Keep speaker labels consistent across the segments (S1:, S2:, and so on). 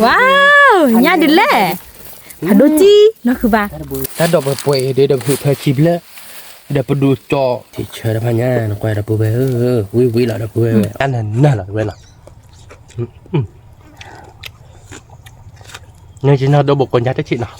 S1: ว้าวญาดิเล่ฮัดดูจีnóคือba
S2: ถ้าดอกป่วยเดี๋ยวดอกเธอชิบเลยเดี๋ยวไปดูจอที่เชิญพญาน้องควายดอกป่วยวิละดอกป่วยอันนั้นน่าหรอเว้ยล่ะเนี่ยจีน่าดอกบกคนยัดได้ชิเนาะ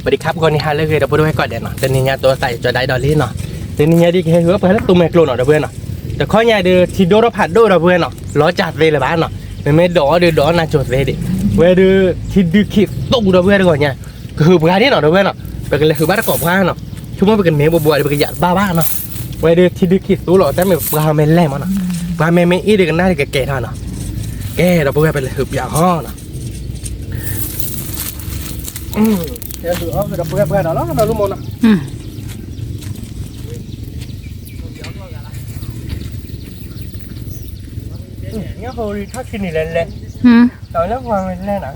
S2: สวัสดีครับคนนี้ฮะเลยเราไปดูให้ก่อนเดี๋ยวเนาะแต่นี่เนี่ยตัวใส่จอได้ดอลลี่เนาะแต่นี่เนี่ยดีแค่หัวไปแล้วตุ้มแมกโลเนาะดอกเว้ยเนาะแต่ข้อใหญ่เดือที่โดนผัดโดดอกเว้ยเนาะล้อจัดเวเลยบ้านเนาะไม่ดอเดือดอน่าจดเวดิเวดือที่ดือขีดตุ้งดอกเว้ยก่อนเนี่ยคือพาที่เนาะดอกเว้ยเนาะไปกันเลยคือบ้านกอบผ้าเนาะชั่วโมงไปกันเมย์บัวๆไปกันหยาดบ้าๆเนาะเวดือที่ดือขีดตู้หล่อแต่ไม่ปลาเมย์แรงมั้งเนาะปลาเมย์ไม่อีเดือกันหน้าเด็กแก่เท่าเนาะแก่ดอกเว้ยไปเลยคืออย่างห่อเนาะเดี๋ยวดูเอาดอกเว้ยเนาะแล้วเราลุ้มเนาะเนี่ยเขาถ้ากินนี่เล่นๆตอนแรกวางเล่นๆนะ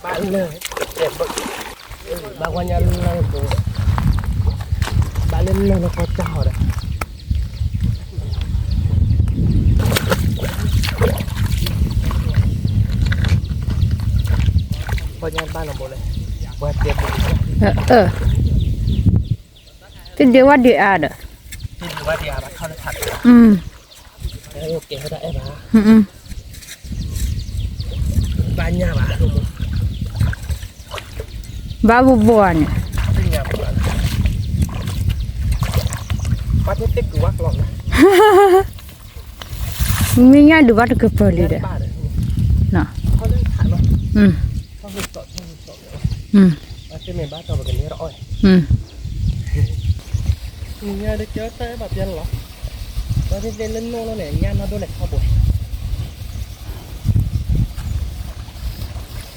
S2: บ้านเลยเจ็บบางวันยันเลยดูบ้านเล่นเลยแล้วก็เจ้าเลยพอยันบ้านเราหมดเลยว่าเจ็บ
S1: ที่เดียวว่าเดียดอ่ะ
S2: ที่ดูว่าเดียบเข้าแล้วถัดโอเคเขาได้ไหมบ้านยาบ้านลุง
S1: บ้าบัวเนี่ย
S2: บ้านเต็กกูวักหลอกนะ
S1: มีงานดูบ้านก็เปิดเลยน่ะ
S2: เขาเล่นถ่ายมั้งเขาหุ่นสดบ้านเป็นบ้านต่อไปกันนี้ร้อยมีงานได้เจอแต่แบบยันหรอบ้านที่เล่นโน่แล้วเนี่ยงานเราโดนเหล็กเข้าบ่อย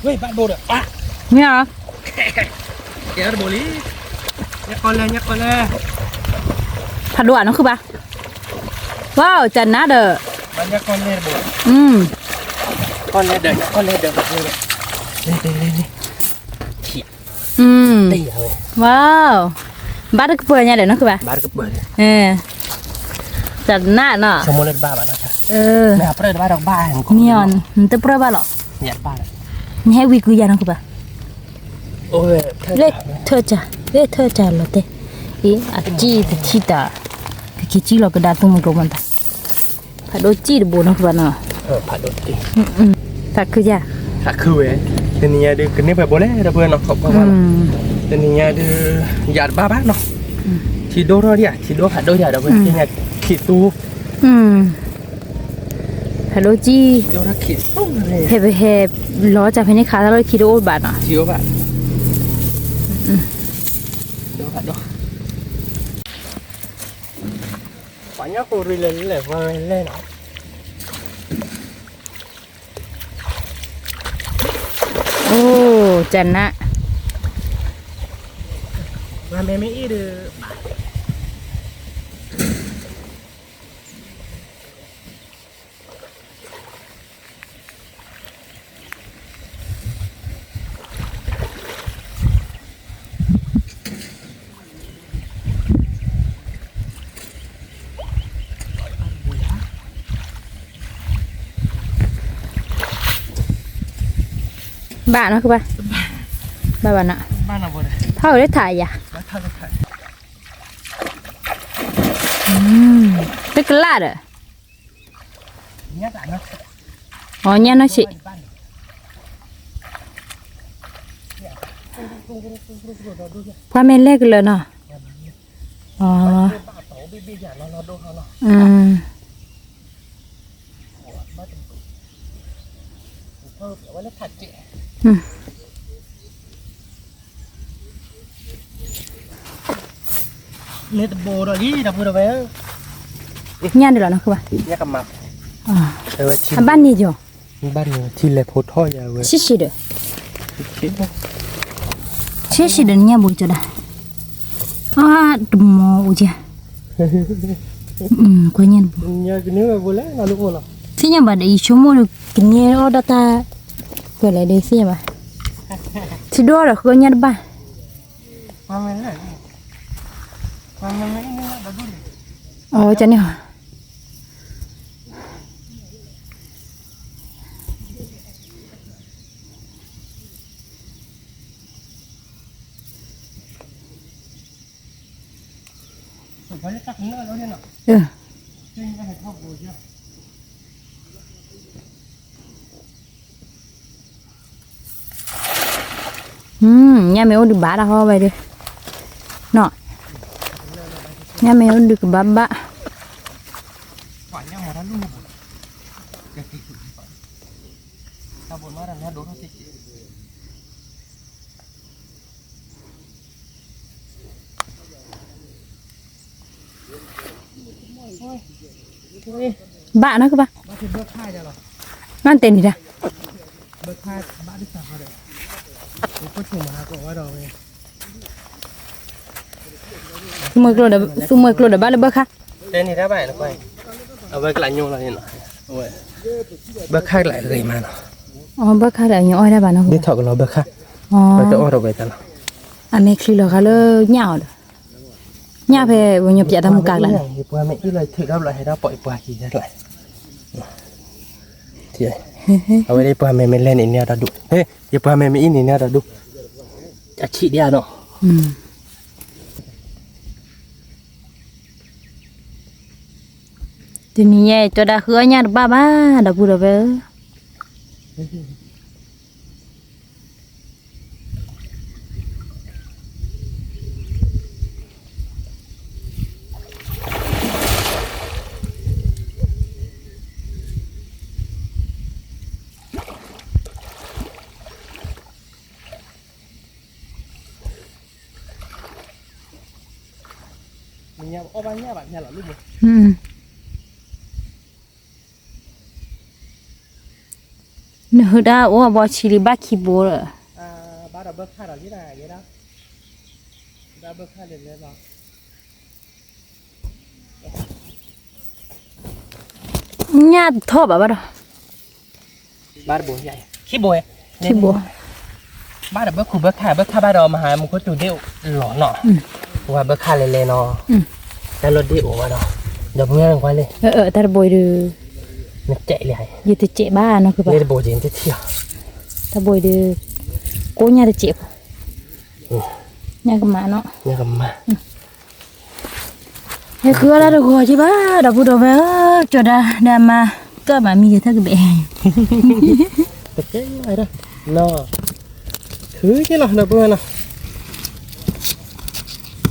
S2: เฮ้ยบ้านโบดอ่ะ
S1: เนี่ย
S2: เดี๋ยวโบลี่ยักก่อนเลย
S1: ผัดด่วนนั่นคือปะว้าวจันนะเด้อ
S2: มันยักก่อนเลยโบก่อนเลยเด้อแบบนี้เลยนี่ขีดตีเอาเลย
S1: ว้าวบ้านก็เปิดเนี่ยเดี๋ยวนั่นคือปะ
S2: บ้านก็เปิด
S1: จันนะเนาะ
S2: สมุนไพรบ้านนะไม่เอาเปรี้ยวบ้านดอกบ้าน
S1: เนี่ยมันจะเปรี้ยวบ้านหรอ
S2: เนี่ยบ้าน
S1: นี่ให้วิกุยานั่นคือปะ
S2: โอ้ย
S1: เธอจ้ะแล้วเต้อาจีที่ตาคือจีเราก็ได้ตุ้มกลมมันตาผัดโดจีดบุญนะครับเนาะ
S2: ผัดโดจี
S1: ผัดคือจ้ะ
S2: ผัดคือเว้ยแต่เนี่ยดูกันนี่แบบโบเล่ระเบิดเนาะขอบคุณมากแต่เนี่ยดูหยาดบ้าเนาะชีโดรอเนี่ยชีโดผัดโดหยาดระเบิดที่เนี่ยขีดตู้
S1: ผัดโดจี
S2: โดรขีดตู้เลย
S1: เฮล้อจากภายในขาแล้วเราขีดโอ๊ตบาทเนาะ
S2: ขีดโอ๊ตบาทโดผัดโดฝันยักษ์กูรีเลยว่าเล่นเนาะ
S1: โอ้จันนะ
S2: มาไม่อีดื้อ
S1: บ้านนะคือบ้านน่ะ
S2: บ้านเราบ่ได้
S1: เท่าได้ถ่ายอ่ะเป็นกระลาดอ่ะ
S2: เนี่ยแต่เนาะ
S1: อ๋อเนี่ยนะสิพ่อแม่เล็กเลยเนาะอ๋อ
S2: เนี่ยโบดยี่ดับบูดเอาไว้
S1: เนี่ยเดี๋ยวนะคือว่า
S2: เนี่ยกำมัง
S1: ทำบ้านนี่จ้ะ
S2: บ้านเนี่ยที่เลยโพธิ์ท่อยาวเว้ย
S1: ชิเด้อชิเด้อเนี่ยบุญจ้ะดาดมออุจากวนยันบุ
S2: เนี่ยกินเนื้อบุเล่นะลูกนะ
S1: สิเนี่ยบาดอีชั่วโมงกินเนี่ยอดตาก็เลยได้สิบ่สิดอละก็ยันบ้า
S2: มาไม่ได้มาไม่ได้เนี่ยดับเบิ้ล
S1: อ๋อจ้ะเนี่ย
S2: เขาจะตักเนื้อแล้วเนี่ยเนาะ จริงก็ให้เข้าโบย
S1: nhà mẹ được bả đã ho vậy đi nọ nhà mẹ được bả bả
S2: ฝันยังหมดแล้วลูกแกติดถ้าบนมาดังนี้โดนเขาติด
S1: bả nó cơ ba
S2: บ้าที่เบิกค่ายได้หรอ
S1: nó tên gì ra
S2: เบิกค่ายบ้าที่สั่งมาเลยผมก็ถูกมาก็ว่าเราเอง
S1: mười kilo đã bả là bả khác
S2: เต้นนี่ได้ไหมนะไปเอาไว้กระยุ่งเราเนี่ยหน่อยเอาไว้เบิกค่ายหลายเลยมาเนาะ
S1: bả khác là nhỏ đây bà nó
S2: เดี๋ยวถอดกันเราเบิกค่ายเราจะอ้อเราไปตลอด
S1: mẹ khi là khá là nhào rồi nhào về bao nhiêu giờ tao cạc lại
S2: ปล่อยไม่อีเลยถือรับเลยให้เราปล่อยปล่อยกี่ได้เลยที่เอาไว้ได้ปล่อยไม่เล่นอีเนี่ยเราดูเฮ้ยอย่าปล่อยไม่อีนี่เนี่ยเราดูจะฉีดยาเนาะ
S1: thì nhẹ cho đã hứa nhà ba ba đã vừa về
S2: มันยังเอาบ้านเนี่ยแบบเนี่ยหรอลูกมึง
S1: nữa đã ô bỏ chỉ đi bắt khi bố rồi
S2: บ้านเราเบิกค่าเราที่ไหนเยอะนะเราเบิกค่าเรียนเลยหรอ
S1: nhà thọ bà đó
S2: บ้านบัวใหญ่ขี้บัว
S1: khi bố
S2: บ้านเราเบิกขู่เบิกค่าบ้านเรามาหามึงก็จูเดียวหล่อเนาะว่าเบิกค่าเลยเนาะแล้วรถดีโอ้วะเนาะเดี๋ยวเพื่อนกันเลย
S1: ta bồi được
S2: มันเจ๊เลย
S1: như thế chị ba nó cứ
S2: เลย
S1: bảo
S2: บัวเจนจะเที่ยว
S1: ta bồi được cố nhà thì chị nhà cầm má nó
S2: เนี่ยก็มา
S1: cái cửa đã được rồi chứ ba đập vừa về cho đã đam mà cơ mà mi thế cái bể
S2: แต่เจ๊อะไรđó เนาะคือที่เราเบื่อเนาะ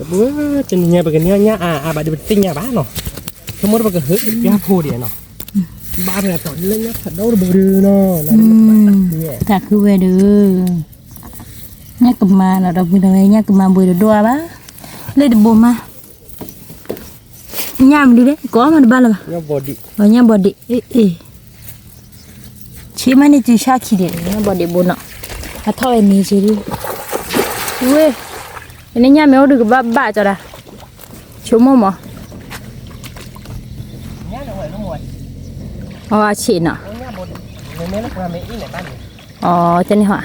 S2: เบื่อจนเนี่ยไปกันเนี่ยบ้านเดี๋ยวติ้งเนี่ยบ้านเนาะสมมติว่าก็เฮ้ยยาโพเดียเนาะบ้านเนี่ยตอนเล่นเนี่ยขัดดาวบัวดื้อเนาะนั่นเนี่ย
S1: ta cứ về được nhà cầm má là đập vừa về nhà cầm má bồi được đua ba lấy được bồ mà nhà mình đi đấy có mà ba là
S2: เนี่ยบอดี้
S1: ở nhà bò đi chỉ mà đi chơi xa khi đấy nhà bò đi bồ nọ à thôi em đi chơi đi ui nên nhà mèo được ba cho đã chú mồm mà
S2: เนี่ยหน่วยน้องมวย
S1: chị nọ
S2: เนี่ยบอดี้เนี่ยนักการเมืองอีไหนบ้านเนี่ย
S1: cho nên hả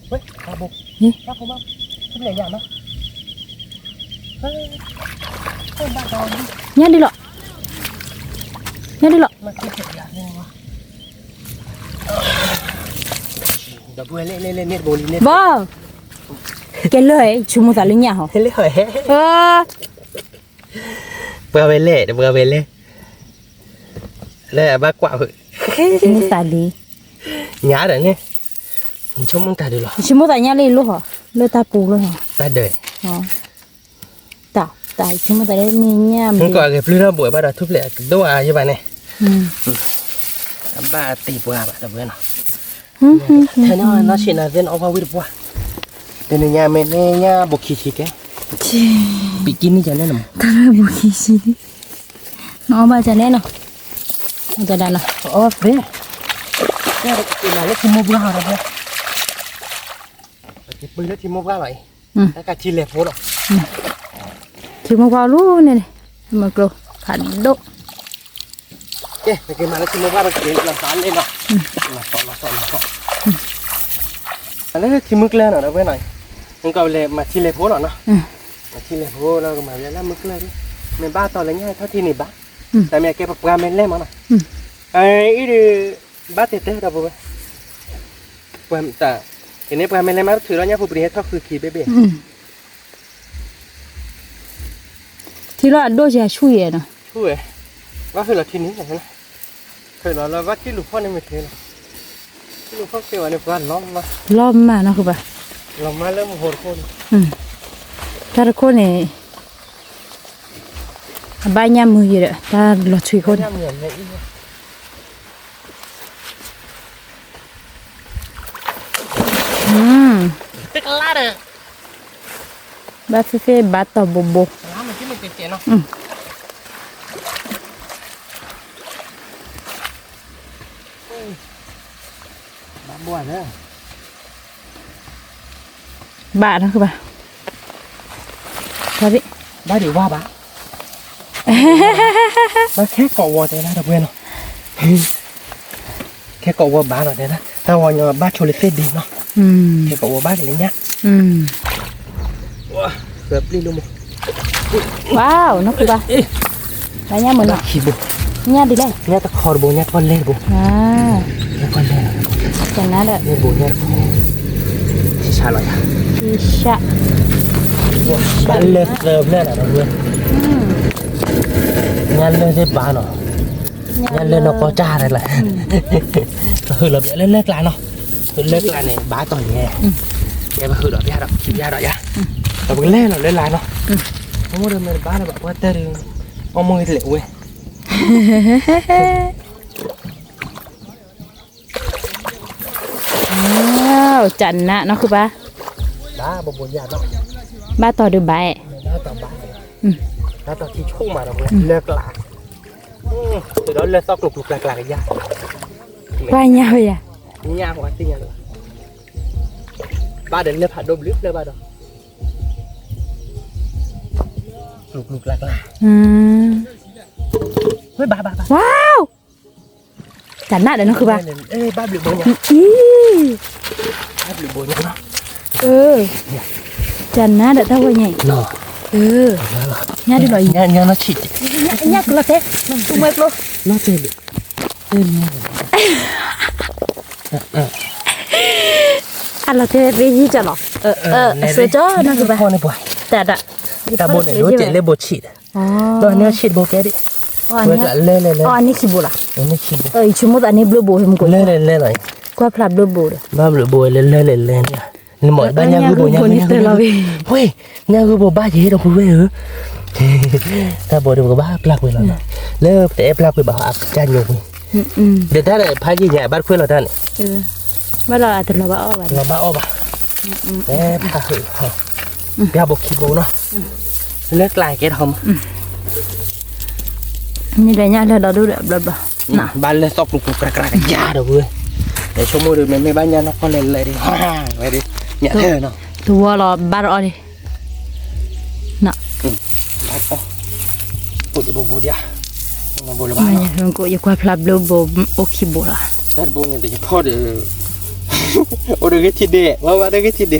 S2: เฮ้ยตาบุกตาผมบ้างที่ไหนอย่างนะเฮ้ยบ้านเรา
S1: nhà đi lọ
S2: มันคือเก็บอย่างนี้วะเดี๋ยวบัวเล่เนี่ยโบลีเนี่ย
S1: bò cái lời chú mua tại lưng nhà hả
S2: เล่หอย เบื่อเวเล่เดี๋ยวเบื่อเวเล่เล่บ้ากว่าเหอะ
S1: mua tại đi
S2: nhá đấy nè mình trông mong ta được rồi
S1: chú mua tại nhà đi luôn hả lơ ta pù luôn hả
S2: ta đời
S1: tại chú mua tại đây nhà
S2: mình gọi cái plura buổi bắt đầu thúc lệ đâu à như vậy này ba tỷ bùa bạn đập với nó thế nó chỉ là viên over with bùa thế nên nhà mình nhà bộ khí cái bị chín đi cho nên là
S1: ta là bù khí gì đi เอามาจะแน่เนาะมันจะได้เนาะ
S2: Ồ, thế à? Cái này nó chim mông ra rồi đấy. Cái bơi nó chim mông ra vậy. Cái cả chi lẹp phố rồi.
S1: Chỉ một vào luôn này này mà cơ khẩn độ
S2: Cái mà nó chim mông ra rồi cái làm sáng lên rồi. Là sọn. Anh lấy chim mực lên ở đâu bên này. Không cầu lẹp mà chi lẹp phố rồi nó. Mà chi lẹp phố là mà lấy mực lên đi. Mình ba tao lấy nhai thôi thì này bác. Tại mẹ cái bọc ga mình lên mà này. Ấy đi bác tết đâu bố. Quên ta. Cái này bác mình lên mà thử đó nhá, phụ bì hết thócคือ ขี่ bébé.
S1: thì là đôi già chui nè
S2: Chui. Bác phải là thiênนี้này. Phải là bác chỉ lục phong này mới thế này. Lục phong kêu anh bác
S1: lom mà nó không phải
S2: lom mà lên một hột khôn.
S1: ta là con này ba nhăm mười gì đấy ta lọt chui con
S2: Tức lá rồi.
S1: ba phê ba tàu bồ bồ
S2: Lá mà chứ mình tiền nó. Bác buồn nữa.
S1: bà nó không phải ba đi
S2: Bác để qua bác. Bác khét cọ qua thế này được quên không? Khét cọ qua bác rồi thế này. Tao vào nhà bác cho lấy phết đi nó. Khét cọ qua bác để lấy nhá. Gấp đi luôn một.
S1: wow nó không phải ba nhăm mình
S2: Khi bố.
S1: nhá đi đây
S2: Nhá ta khor bố nhá con lên bố. Nhá con lên.
S1: chẳng nào đấy
S2: Lên bố nhá. Chỉ xa rồi à?
S1: đi sạ
S2: Bạn lên rơm lên ở đâu luôn. Nhăn lên thế bà nó. Nhăn lên nó có cha này lại. Hừ là bị lên lết lại nó. Lết lại này bá tỏi nghe. Nghe mà hừ đó ra đó, chịu ra đó ya. Tao bước lên rồi lên lại nó. Không có được mình bá nó bảo qua tê đi. Ông môi liệu quê.
S1: wow chẳng nạ nó không ba
S2: Đá bộ nhà nó.
S1: ba tàu được bài
S2: Đá tao bá. Đá tao chỉ chung mà đâu lết lại. Từ đó lên sau lục lại cái da.
S1: qua nhau vậy à
S2: Nha quá tin nha rồi. Ba đến lên hạt đôm lướt lên ba đó. Lục lại. Với ba.
S1: wow chẳng nạ đấy nó không ba
S2: Ê ba bị bố nhá. Ba bị bố nhá nó.
S1: chẳng nạ đấy tao vậy nhỉ
S2: Nó.
S1: nha đi rồi
S2: Nha nó chỉ.
S1: nha là thế tụi mày luôn
S2: Nó chơi được.
S1: ăn là thế vì gì cho nó sửa cho nó không ba
S2: Con này bỏi.
S1: tại đã
S2: Ta bố này đối chạy lên bố chỉ đấy. Rồi nó chỉ bố cái đi. Với cả lên.
S1: anh ấy chỉ bù là
S2: Nó chỉ bố.
S1: chúng một anh ấy blue bù hem cô
S2: Lên rồi.
S1: qua plap blue bù rồi
S2: Ba bị bố lên. Nên mọi ba nhà gửi bố nhà. Ui, nhà gửi bố ba gì đâu không về hả? Ta bố được ba plak về là. Lỡ té plak về bảo ác cha nhiều. Để ta lại phá gì nhà bắt khuyên là ta này.
S1: bắt đầu là từ là bão bạn
S2: Là bão bà. Ê, phá hử. Bia bột khí bố nó. Lết lại cái hông.
S1: như đây nha là đó được đẹp nè
S2: Ba lên sọc lục cái da đâu ơi. Để cho mua được mấy ba nhà nó con lên lại đi. Về đi. Nhẹ thế nào.
S1: thua là ba rồi đi nè
S2: Bắt con. Bố đi bố đi à. Nó bố là ba.
S1: mình cũng qua plap blue bù ok bù là
S2: Ta bố này để cho để. Ô được cái thịt đẻ. Ba được cái thịt đẻ.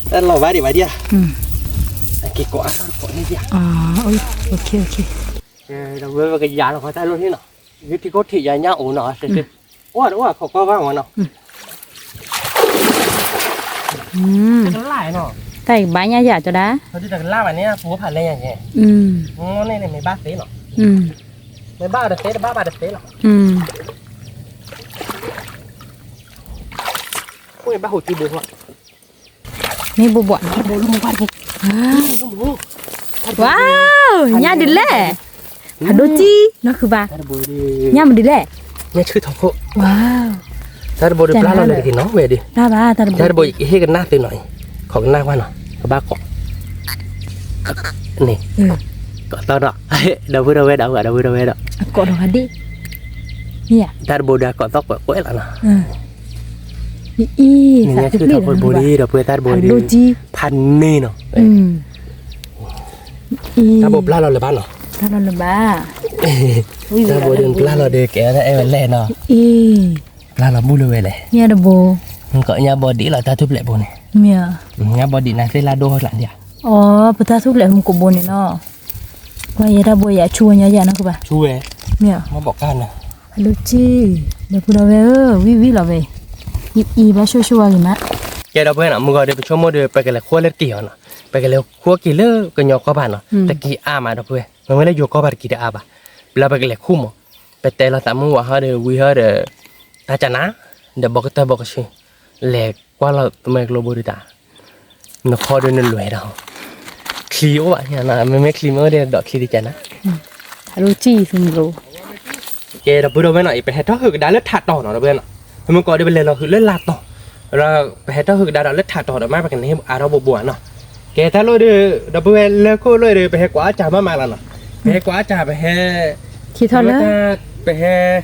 S2: Ta lò ba đi à. Cái quả này đi à.
S1: ok
S2: Đầu với cái giá nó phải tay luôn thế nào. Cái thì có thị giá nhau ổn nó sẽ. Ủa không có vang mà nó. Cái lại nó.
S1: tay bãi nha giả cho đá
S2: Thôi thì cái la này nè, phú phải lên nhỉ. Nó này mày ba tế nó. Mày ba được tế, ba được tế nó. Ôi ba hồi chi bố ạ.
S1: นี่บวบๆ
S2: Bố luôn ba bố.
S1: wow nha đi lẹ đôi chi nóคือba
S2: Ta bố đi.
S1: nha mình đi lẹ
S2: Nha chưa thọc hộ.
S1: wow
S2: Ta bố được la rồi thì nó về đi.
S1: ra ba ta
S2: Ta bố hết cái nát tới nói. Khỏi cái nát qua nó. Ba cọ. Này. ก็ตอนเนาะเดาพูดเอาไว้เดาพูดเอาไว้เดา
S1: กดหัวดิเนี่ย
S2: ถ้าโบดาก็ต้องก็แล้วนะ
S1: อี
S2: นี่คือถ้าคนโบดีเดาพูดถ้าโบดีพันนี่เนาะถ้าโบปลาเราเลยบ้านเนาะ
S1: ถ้าเราเลยบ้า
S2: ถ้าโบดึงปลาเราเด็กแก่แล้วไอ้วันแรกเนาะปลาเราบูเลยเลย
S1: เนี่ยดับโบ
S2: มันก็เนี่ยบอดี้เราตาทุบแหละโบเนี่ย เนี่ยบอดี้นะเซลาโดหลังเดียว
S1: อ๋อปะตาทุกแหละมันก็โบเนี่ยเนาะว่าอย่าดับโบอย่าชัวร์อย่านะคือป่ะ
S2: ช่วย
S1: เนี่ย
S2: มาบอกกันนะ
S1: ลูกจีเดี๋ยวพูดเอาไว้วิเราไปอีบ้าชัวร์ๆกันนะ
S2: แกเราเพื่อนอ่ะมึงก็เดี๋ยวไปชมโมเดลไปกันเลยขั้วเล็กตีเนาะไปกันเลยขั้วกี่เลิกกันยอกก็บ้านเนาะตะกี้อามาเราเพื่อนมันไม่ได้ยกก็บ้านกี่เดืออาบะเราไปกันเลยคู่มั้งไปแต่เราตามมึงว่าเขาเดี๋ยววิเขาเดี๋ยวตาจันนะเดี๋ยวบอกแต่บอกสิแหลกว่าเราตัวเมกโลบูริตาnó kho đến nó lùi đâu khí quá nhà nào mấy khí mới đây đọt khí đi chả nè
S1: lô chi xung lô
S2: kê đó bữa đâu bên này phải hết đó hực đá lết thạt đỏ nó bên nọ mình coi đi bên này hực lết lạt đỏ rồi phải hết đó hực đá lết thạt đỏ đó mai phải cái này à đâu bùa nọ kê ta lôi đi đó bên lê cô lôi đi phải hết quá chả mà là nọ phải hết quá chả phải hết
S1: khí thôi đó
S2: phải hết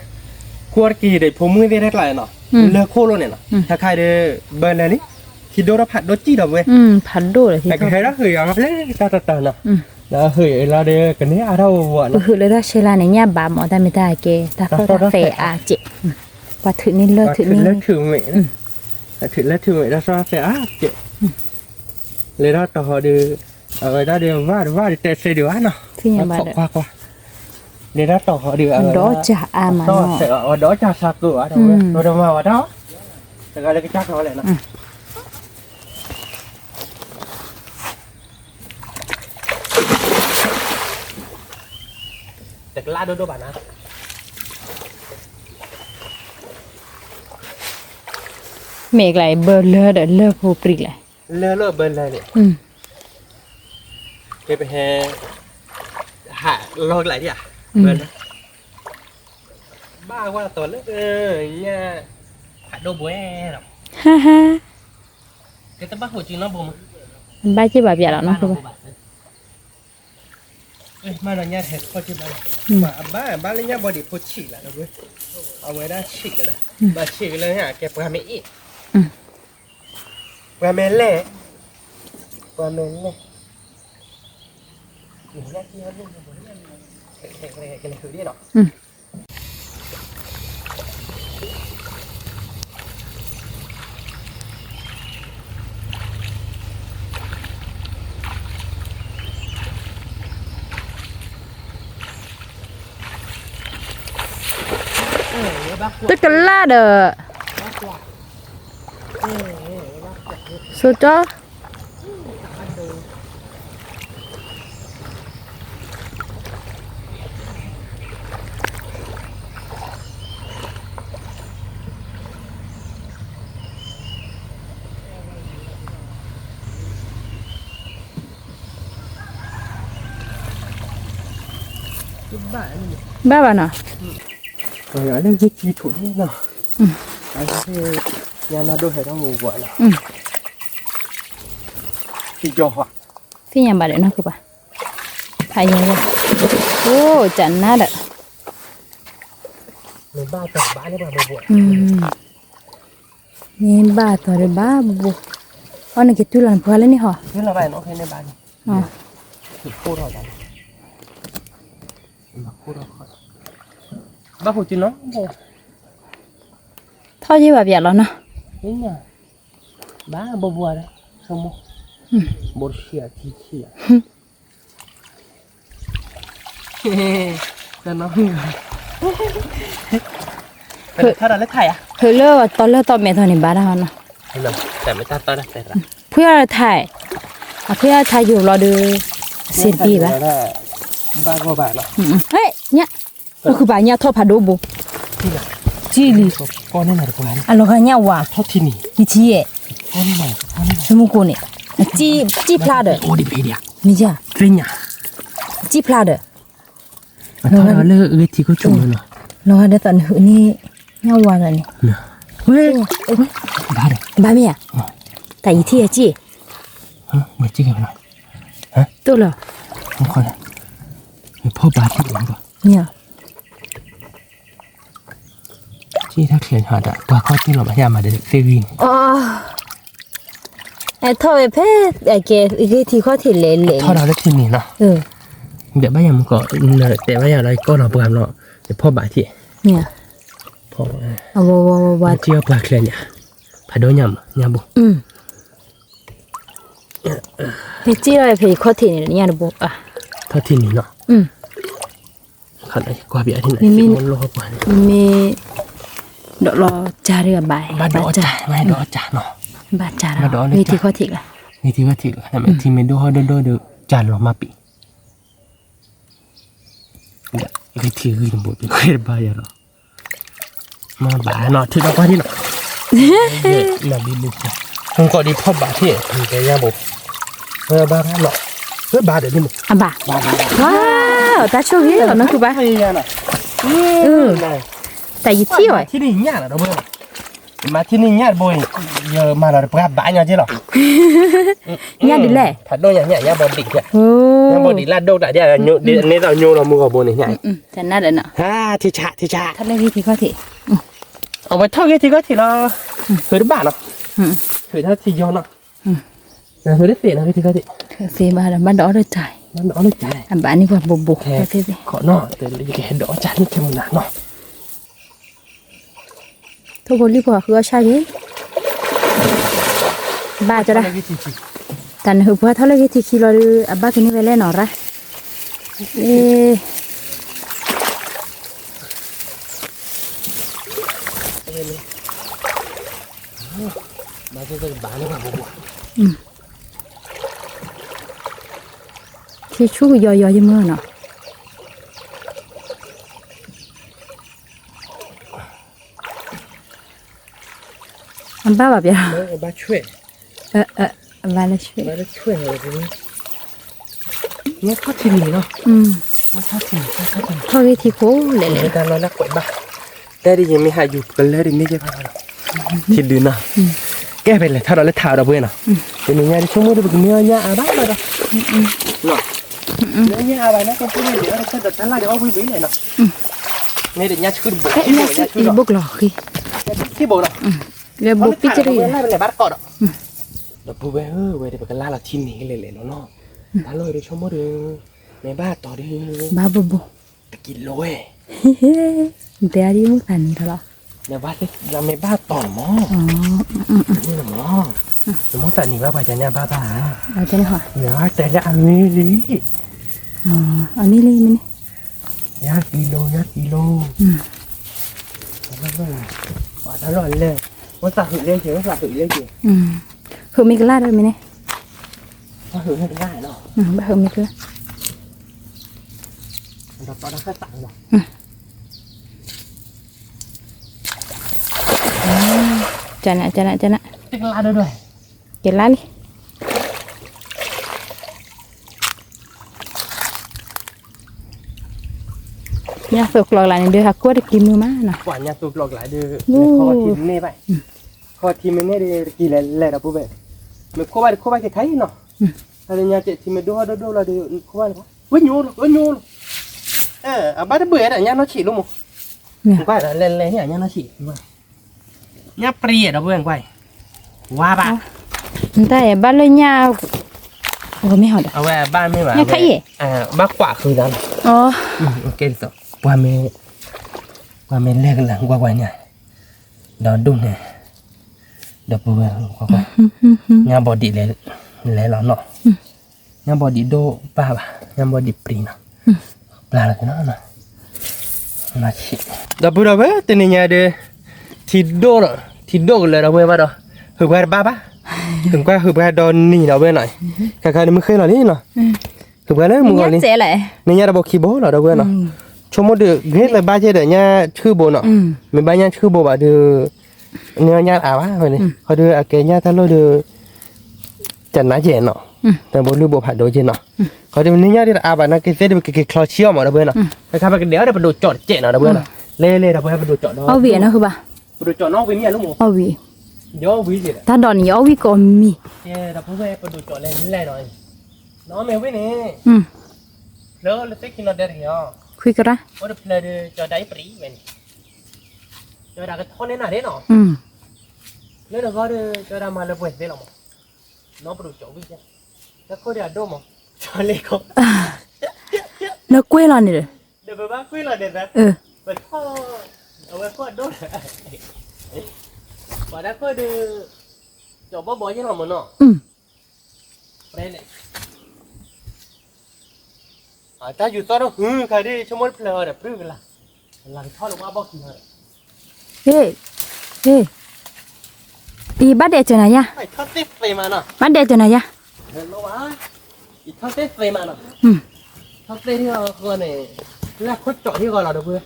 S2: qua kỳ để phun mưa đi hết lại nọ lê cô luôn này nọถ้าใครเดินbên này điคิดดูเราผัดโดจี้ดอกเว้ย
S1: ผัดโดเลยที่
S2: แต่ก็ให้เราเฮ้ยเอาเลยตาเนาะแล้วเฮ้ยเราเดี๋ยวกันนี้เราวะเนาะ
S1: คือเลยถ้าเชลาเนี่ยบาหมอแต่ไม่ได้เกแต่เขาเฟอาเจพอถึงนี่เลิกถึงนี่
S2: เลิกถึงเมย์ถึงแล้วถึงเมย์เราชอบเฟอาเจเลยเราต่อเดี๋ยวเราเดี๋ยวว่าแต่เสียเดี๋ยวเนาะ
S1: ที่ยังบาด
S2: กว่าเดี๋ยวเราต่อเดี๋ยว
S1: ดอจ่าอามาเนาะ
S2: เสียดอจ่าสักตัวเนาะเรามาว่าเนาะแต่ก็เลยก็จักเราเลยเนาะแต่ก็ลาโดบ้านนะ
S1: เมกไหลเบอร์เลอร์เดอเลอร์โพปริกเลย
S2: เลอเบอร์เลยเนี่ยไปแห่หาลอกไหลดิอ่ะเบอร์เลยบ้าว่าตัวเล็กเนี่ยหาโดบัวหรอก
S1: ฮ่า
S2: แต่บ้าหัวจริงเนาะผม
S1: มันบ้าจีบแบบอย่างแล้วเนาะคือ
S2: มาเราเนี่ยเห็ดพอจีบมาบ้าเลยเนี่ยบอดี้พอฉีกแล้วนะเว้ยเอาไว้ได้ฉีกกันเลยมาฉีกเลยฮะแกปลาเมอีปลาเมเล่ปลาเมเล่อยู่แรกที่เขาเล่นกันกันคือดีเนาะ
S1: tức cái lá đờ số cho ba bà nào
S2: ở đây cái chi thủ thế nào anh thấy nhà nó đôi hay nó ngủ gọi là thì cho họ
S1: phi nhà bà để nó cứ bà hay như vậy ô chẳng nát ạ
S2: mình ba tờ bã đấy bà buồn
S1: nên ba tờ đấy ba buồn con này cái túi làm phơi lên đi hả
S2: thế là vậy nó hay nên bà thì khô rồi bà khô rồi bác hồ chín nó
S1: thôi chứ bà việt rồi nè
S2: thế nhỉ bá bò bùa đấy không mua bột xỉa thì xỉa cho nó thay là lấy thải à
S1: thôi lơ to mẹ thôi này bà đâu nè
S2: แต่ไม่ตัดตอนนั้นแต่ละ
S1: เพื่อถ่ายเพื่อถ่ายอยู่รอดูเสียดีป่ะ
S2: บ้าก็บ้าเนาะ
S1: เฮ้ยเนี่ยก็คือบ่ายเนี่ยทอดผัดโดบุจีลี
S2: ก้อนนี่ไหนก้อน
S1: อ่ะเราเนี่ยว่า
S2: ทอดที่นี่
S1: กี่ทีเอ๋
S2: ก้อนนี่ไหนก้อนนี่
S1: สมุกุเนี่ยจีพลาด
S2: โอ้ดิเพเดีย
S1: นี่จ้ะ
S2: จริงอ่ะ
S1: จีพลาด
S2: เราเลิกที่เขาจุ่มเลยเนาะ
S1: เราได้ตอนนี้เนี่ยว่าอะไรเนี่ย
S2: เฮ้ยบ้าเลย
S1: บ้าเมียแต่อีที่จี
S2: เหมือนจีกันหน่อยฮะ
S1: ตัวเหรอ
S2: ทุกคน พ่อบาที่หลังก่อน
S1: เนี่ย
S2: ที่ถ้าเคลียร์หาดอะตัวข้อที่เราพยายามมาเด็กเซวิง
S1: อ๋อไอ้ท่อไอ้เพชรไอ้เกอีกทีข้อที่เละ
S2: ถ้าเราได้ที่นี่เนาะ เดี๋ยวบ้านยังก็แต่ว่าอย่างไรก็เราเปล่าเนาะเดี๋ยวพ่อบาที่
S1: เนี่ย
S2: พ่อ
S1: เอาว่า
S2: เจียวปลาเคลียร์เนี่ยผัดโดยำยำบุ
S1: เพชรจี้ไอ้เพชรข้อที่เนี่ยนะบุอ่ะ
S2: เท่าที่นี่เนาะขันไอ้กว่าเบียร์ที่ไหนมันโลกว่านี่
S1: มีดอกรอจาเรือใบ
S2: บ้านดอจ่าไม่ดอจ่าเนาะ
S1: บาจาระมีที่ข้อที่ละ
S2: นี่ที่ว่าที่ทำไมที่ไม่ดูเขาดูจานเรามาปีเนี่ยไอ้ที่คือจะบุตรเคยบ้าอย่างเรามาบ้าเนาะที่เราบ้าที่เนาะมาบินดูสิผมก็ดีพ่อบาที่มีแกย่าบุบ้าเนาะบ้าเดี๋ยวนี้มึง
S1: อ่ะบ้าว้าวตาโชคดีเหรอนั่นคือบ้า
S2: ไอ้ย่าน่ะ
S1: แต่ยี่ที่ว่ะ
S2: ที่นี่ย่าน่ะเราเบื่อมาที่นี่ย่าบ่อยเยอะมาเราปราบบ้าอย่างเจ้าหรอ
S1: ย่าดีแหละ
S2: ผัดโดอย่างเนี้ยย่าบอดี้เนี่ย
S1: โอ้
S2: ย่าบอดี้ลาดโดดอะเดี๋ยวนี่เราโยนเรามือกับโบนี่เนี่ย
S1: แต่น่าเลยเนาะ
S2: ที่ชา
S1: ถ้าเล่นที่ข้อที่
S2: เอาไปเท่าที่ก็ที่เราเคยได้บ้านเนาะเคยเท่าที่ย้อนเนาะเคยได้เปลี่ยนนะที่ก็ที่
S1: เสียมาแล้วมันดอกเลยจ่าย
S2: มันเอาเลยใจ
S1: อันบ้านนี้ว่าบุกก็เท่
S2: ขอเนาะแต่แกดอกจันนี่แค่มันหนาเนาะ
S1: ทุกคนรีบบอกคือว่าใช่ดิบ้าจะได้แต่หือพอเท่าไรที่คิดเราอับบ้าที่นี่ไปเล่นหนอระ
S2: มาจะบ้านนี่ว่าบุบ
S1: ที่ชูยอยๆเมื่อเนาะอันบ้าแบบยัง
S2: บ้าช่วย
S1: บ้าเลยช่วย
S2: บ้าช่วยอะไรแบบนี้เนี่ยทอดที่นี่เนาะทอดที่นี่
S1: เท่าที่โค้เละ
S2: แต่เรานักกว่าบ้าแต่ดิยังไม่หายอยู่กันเลยนี่ใช่ป่ะที่ดื้อนะแกเป็นเลยถ้าเราเล่นเท้าเราเบื่อเนาะเป็นยังไงที่ชั่วโมงที่เป็นเนื้ออะไรบ้างเนาะเนาะเนื้ออะไรนะก็พูดเดี๋ยวเราจะตัดละเดี๋ยวเอาไปวิ่งเลยเนาะนี่เดี๋ยวเนี่ยชื่อบุกที่โบเนี่ยชื่อ
S1: บุกหรอคือ
S2: ที่โบเนาะ
S1: เรียบบุกพิจารณา
S2: ไล่เป็นไรบ้านก่อนเดี๋ยวพูดไปเว้ยเดี๋ยวไปกันล่าละที่นี่เลยเนาะถ้าเลยเดี๋ยวชั่วโมงเดียวในบ้านต่อเดียว
S1: บ้าบุ
S2: ตะกินเลย
S1: เดี๋ยวนี้มุกทันเท่าไหร่
S2: ในบ้านเราในบ้านต่อหม้อนี่หม้อหม้อแต่นี่ว่าไปจะเนี่ยบ้า
S1: เอาจะได้หรอ
S2: เนี่ยว่าแต่จะอันนี้ดิ
S1: อ๋ออันนี้เลยมัน
S2: ยากิโลว่าตลอดเลยว่าสั่งหือเลี้ยงเฉยว่าสั่งหือเลี้ยงเฉย
S1: คือมีกระลาด้วยไหมเนี่ย
S2: ว่าหือให้ได้เนาะ
S1: บ้าคือมีกระลา
S2: เราตอนนั้นแค่สั่งเนาะ
S1: จะนะ
S2: ติดลาด้วย
S1: เกล้าเลยเนี่ยสุกหลอกหลานเดือหักกล้วยกินมือมาเนาะ
S2: กว่าเนี่ยตัวหลอกหลายเดือนข้อทีมนี่ไปข้อทีมนี่ได้กี่เลยเราพูดไปมันข้อไปแค่ใครเนาะอะไรเนี่ยทีมดูเราดูข้อไปวิ่งยูบ้านเบื่อเนี่ยnó chỉ luôn một quay là lên nhỉ nó chỉ nhá pri đó vừa quay qua bạn
S1: แต่บ้านเลยเนี่ยโอ้ไม่หอด
S2: เอาไว้บ้านไม่หวาน
S1: เนี่ยใครเอ๋
S2: บ้ากว่าคือนั้น
S1: อ๋อ
S2: โอเคต่อว่าไม่เล็กหลังกว่าเนี่ยดอดุเนี่ยเดี๋ยวเบื่อกว่าเนี่ยบอดี้เลยเราเนาะเนี่ยบอดี้โดป้าป่ะเนี่ยบอดี้ปรีเนาะปลาอะไรกันเนาะมาชิเดี๋ยวเบื่อแต่เนี่ยเดี๋ยวที่โดเลยเราเบื่อมาดอคือเบื่อบ้าป่ะถึงว่าคือเบื่อโดนนี่เราเบื่อหน่อยใครๆมึงเคยหรอนี่เนาะคือเบื่อเลยมึงก่อนนี่
S1: เจ๊แหละ
S2: เนี่ยเราบอกขี้โบเหรอเราเบื่อเนาะชั่วโมงเดือดเงี้ยเลยบ้าเจ๊เดี๋ยวเนี่ยชื่อโบเนาะไม่บ้าเนี่ยชื่อโบบ่ะเดือเนี่ยอ่ะวะคนนี้เขาเดืออะเกเนี่ยถ้าเราเดือจันน้าเจนเนาะแต่โบลือโบผัดโดเจนเนาะเขาเดือเนี่ยที่อ่ะบ้านนั่นก็เจ๊เดือก็คลอเชี่ยวมาเราเบื่อเนาะไปทำไปกันเดี๋ยวเดี๋ยวไปดูจอดเจนเนาะเราเบื่อเนาะเล่เราไปดูจอดเนาะ
S1: เอาวีนะคือป่ะ
S2: ไปดูจอดน้องไปเนี่ยลูกหมู
S1: เอาวี
S2: ย่อวิจิตร
S1: ถ้าดอนนี้เอาวีก็มี
S2: เจ๊เราพูดไปดูจอดเล่นหน่อยน้องเมย์ไว้นี่ Lo sé que no te río.
S1: คุยกันละ
S2: Ora play cho đáy brí vậy. Cho đã cái thon này nào đấy nó.
S1: อืม
S2: Nếu nó có cho đã mà là quên đấy lòng. Nó bắt đầu chỗ bây giờ. Nó có đi đâu mà. Cho lấy không.
S1: เนื้อกล้วยเรานี่เลย
S2: Để bà bác quý là để ra.
S1: เออ
S2: Bà có ở đây có đâu. Bà đã có đi cho bố bố chứ nào mà nó.
S1: อืม
S2: Đây này. Ta dù to đâu, khai đi cho mỗi plờ đẹp rư là thọ lục bao kỳ hả?
S1: เฮ้เฮ้อีบ้านเด็กจะไหนยะ
S2: Phải thọ tết về mà nè.
S1: บ้านเด็กจะไหนยะ
S2: Lâu quá. Thì thọ tết về mà nè.
S1: อืม
S2: Thọ tết thì con này là khuất trọ thì gọi là được vừa.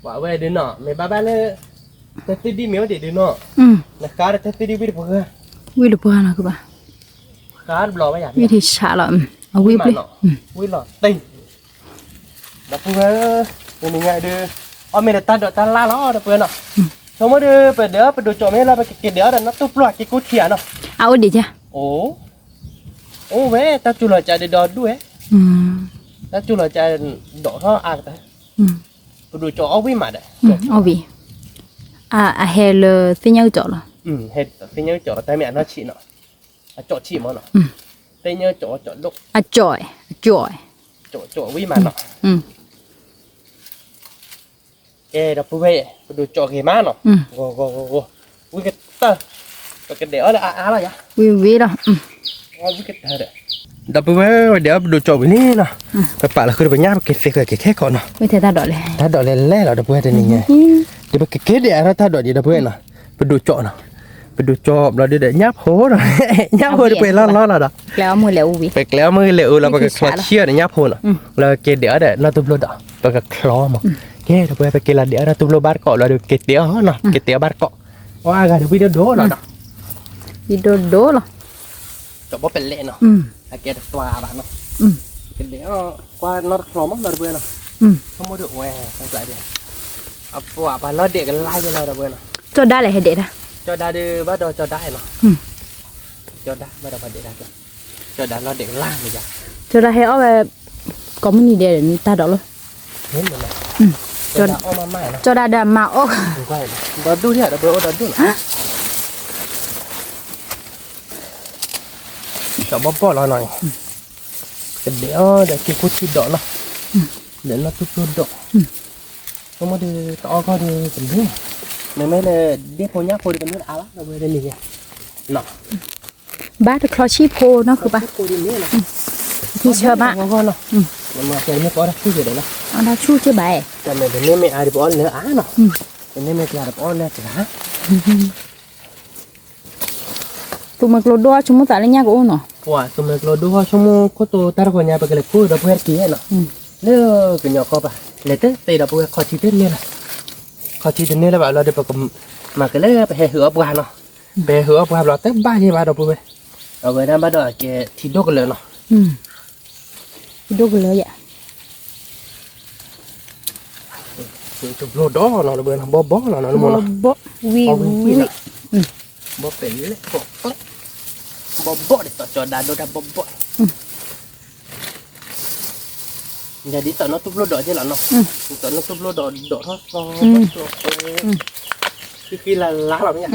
S2: Bảo về đến nọ, mày ba này tết đi miếu để đến nọ.
S1: อืม
S2: Là cá tết đi biết được vừa.
S1: วิลปัวนะคือป่ะ
S2: Cá lò bây giờ.
S1: วิธีชาละเอาวิไป
S2: Quy lò tinh. Đã vừa mình ngại đưa. Mình ta đợi ta la nó được vừa nọ. Xong mới đưa phải đồ chỗ mấy là phải cái đỡ là nó tụt loạt cái cú thìa nọ.
S1: เอาดิจ้ะ
S2: Ồ vé ta chú lời chạy để đo đuôi
S1: อืม
S2: ta chú lời chạy đổ nó ăn ta
S1: อืม
S2: đồ chỗ áo quý mà đấy
S1: เอาวิเฮลที่ยังจอดละ
S2: hết cái nhớ chỗ tay mẹ nó chị nọ chỗ chị mà nọ tay nhớ chỗ lúc
S1: จ่อย
S2: chỗ quý mà nọ
S1: อืม
S2: kê đập về đồ chỗ cái má nọ
S1: อืม
S2: go quý cái tơ cái đỡ là là vậy
S1: วิละอืม
S2: quý cái tơ đấy đập về đỡ đồ chỗ cái này nọ phải bảo là cứ phải nháp cái khét còn nọ
S1: ไม่เท่าตาดอกเลย
S2: ta đợi lên lẽ là đập về đây này thì cái kết để nó ta đợi đi đập về nọ phải đồ chỗ nọ phải đồ chỗ là để nháp hố rồi nháp hố để quên lo là đó
S1: แล้วมือแล้ววิ
S2: phải kéo mới liệu là cái khóa chia để nháp hồn à là cái đĩa để nó tụm lô đỏ và cái kho mà cái đó phải cái là đĩa nó tụm lô bát cọ là được cái tía hết nè cái tía bát cọ qua cái video đó là đó
S1: วิโดโดละ
S2: cho bố bên lệ nè
S1: อืม
S2: cái tòa bạn nó
S1: อืม
S2: cái đĩa qua nó kho mất là được nè
S1: อืม
S2: không có được què không lại được à quả bà nó để cái like cho nó được nè
S1: จอดได้เลยให้เด็ดอ่ะ
S2: cho đa đưa bắt đầu cho đá nè cho đá bắt đầu bà để đá cho đá nó để like bây giờ
S1: จอดได้ให้เอาไปก็ไม่มีเด็ดตาดอกเลย
S2: hết rồi nè
S1: อืม
S2: cho đá ôm mai nè
S1: จอดได้มาโอ้
S2: không quay đó đu thế đó bro đó đu cho bóp bóp nó này để cái cốt chít đỏ nó để nó chút chút đỏ không có đi to có đi cần thế này mấy là biết thôi nhá thôi đi cần nước áo nó về đây này nọ
S1: บ้านคลอชีโพเนาะคือป่ะ
S2: cô đi nữa nè
S1: ที่เชื่อบ้าน
S2: ngon nè mà cái mới có cái gì đấy nè
S1: เอาได้ชู้ใช่ไหม
S2: cái này để mẹ ai được bón nữa á nè cái này mẹ kia được bón nữa chả
S1: ตัวมันกลัวด้วยชั่วโมงแต่ละอย่างก็โอ้เนาะ
S2: Wah, tu mek lo dua semua ko tu tar ko nya pakai leku da puer ki na. Le ke nya ko ba. Le te da puer ko chi te ne la. Ko chi te ne la ba lo de pa ko ma ke le pa he hua bua no. Be hua bua lo te ba ni ba do puer. Ở ngoài đó bắt đầu cái thịt đốt cái lợn nó.
S1: อืมดูกันเลยอ่ะ
S2: Thì chụp lô đó nó là bữa nó bó nó nó
S1: บ
S2: mua nó.
S1: บวิวิ
S2: Bó phải lấy bó để cho đàn đồ đàn bó. Jadi tao nó tụp lô đỏ chứ là nó. Tao nó tụp lô đỏ thôi. Khi là lá lắm nhỉ.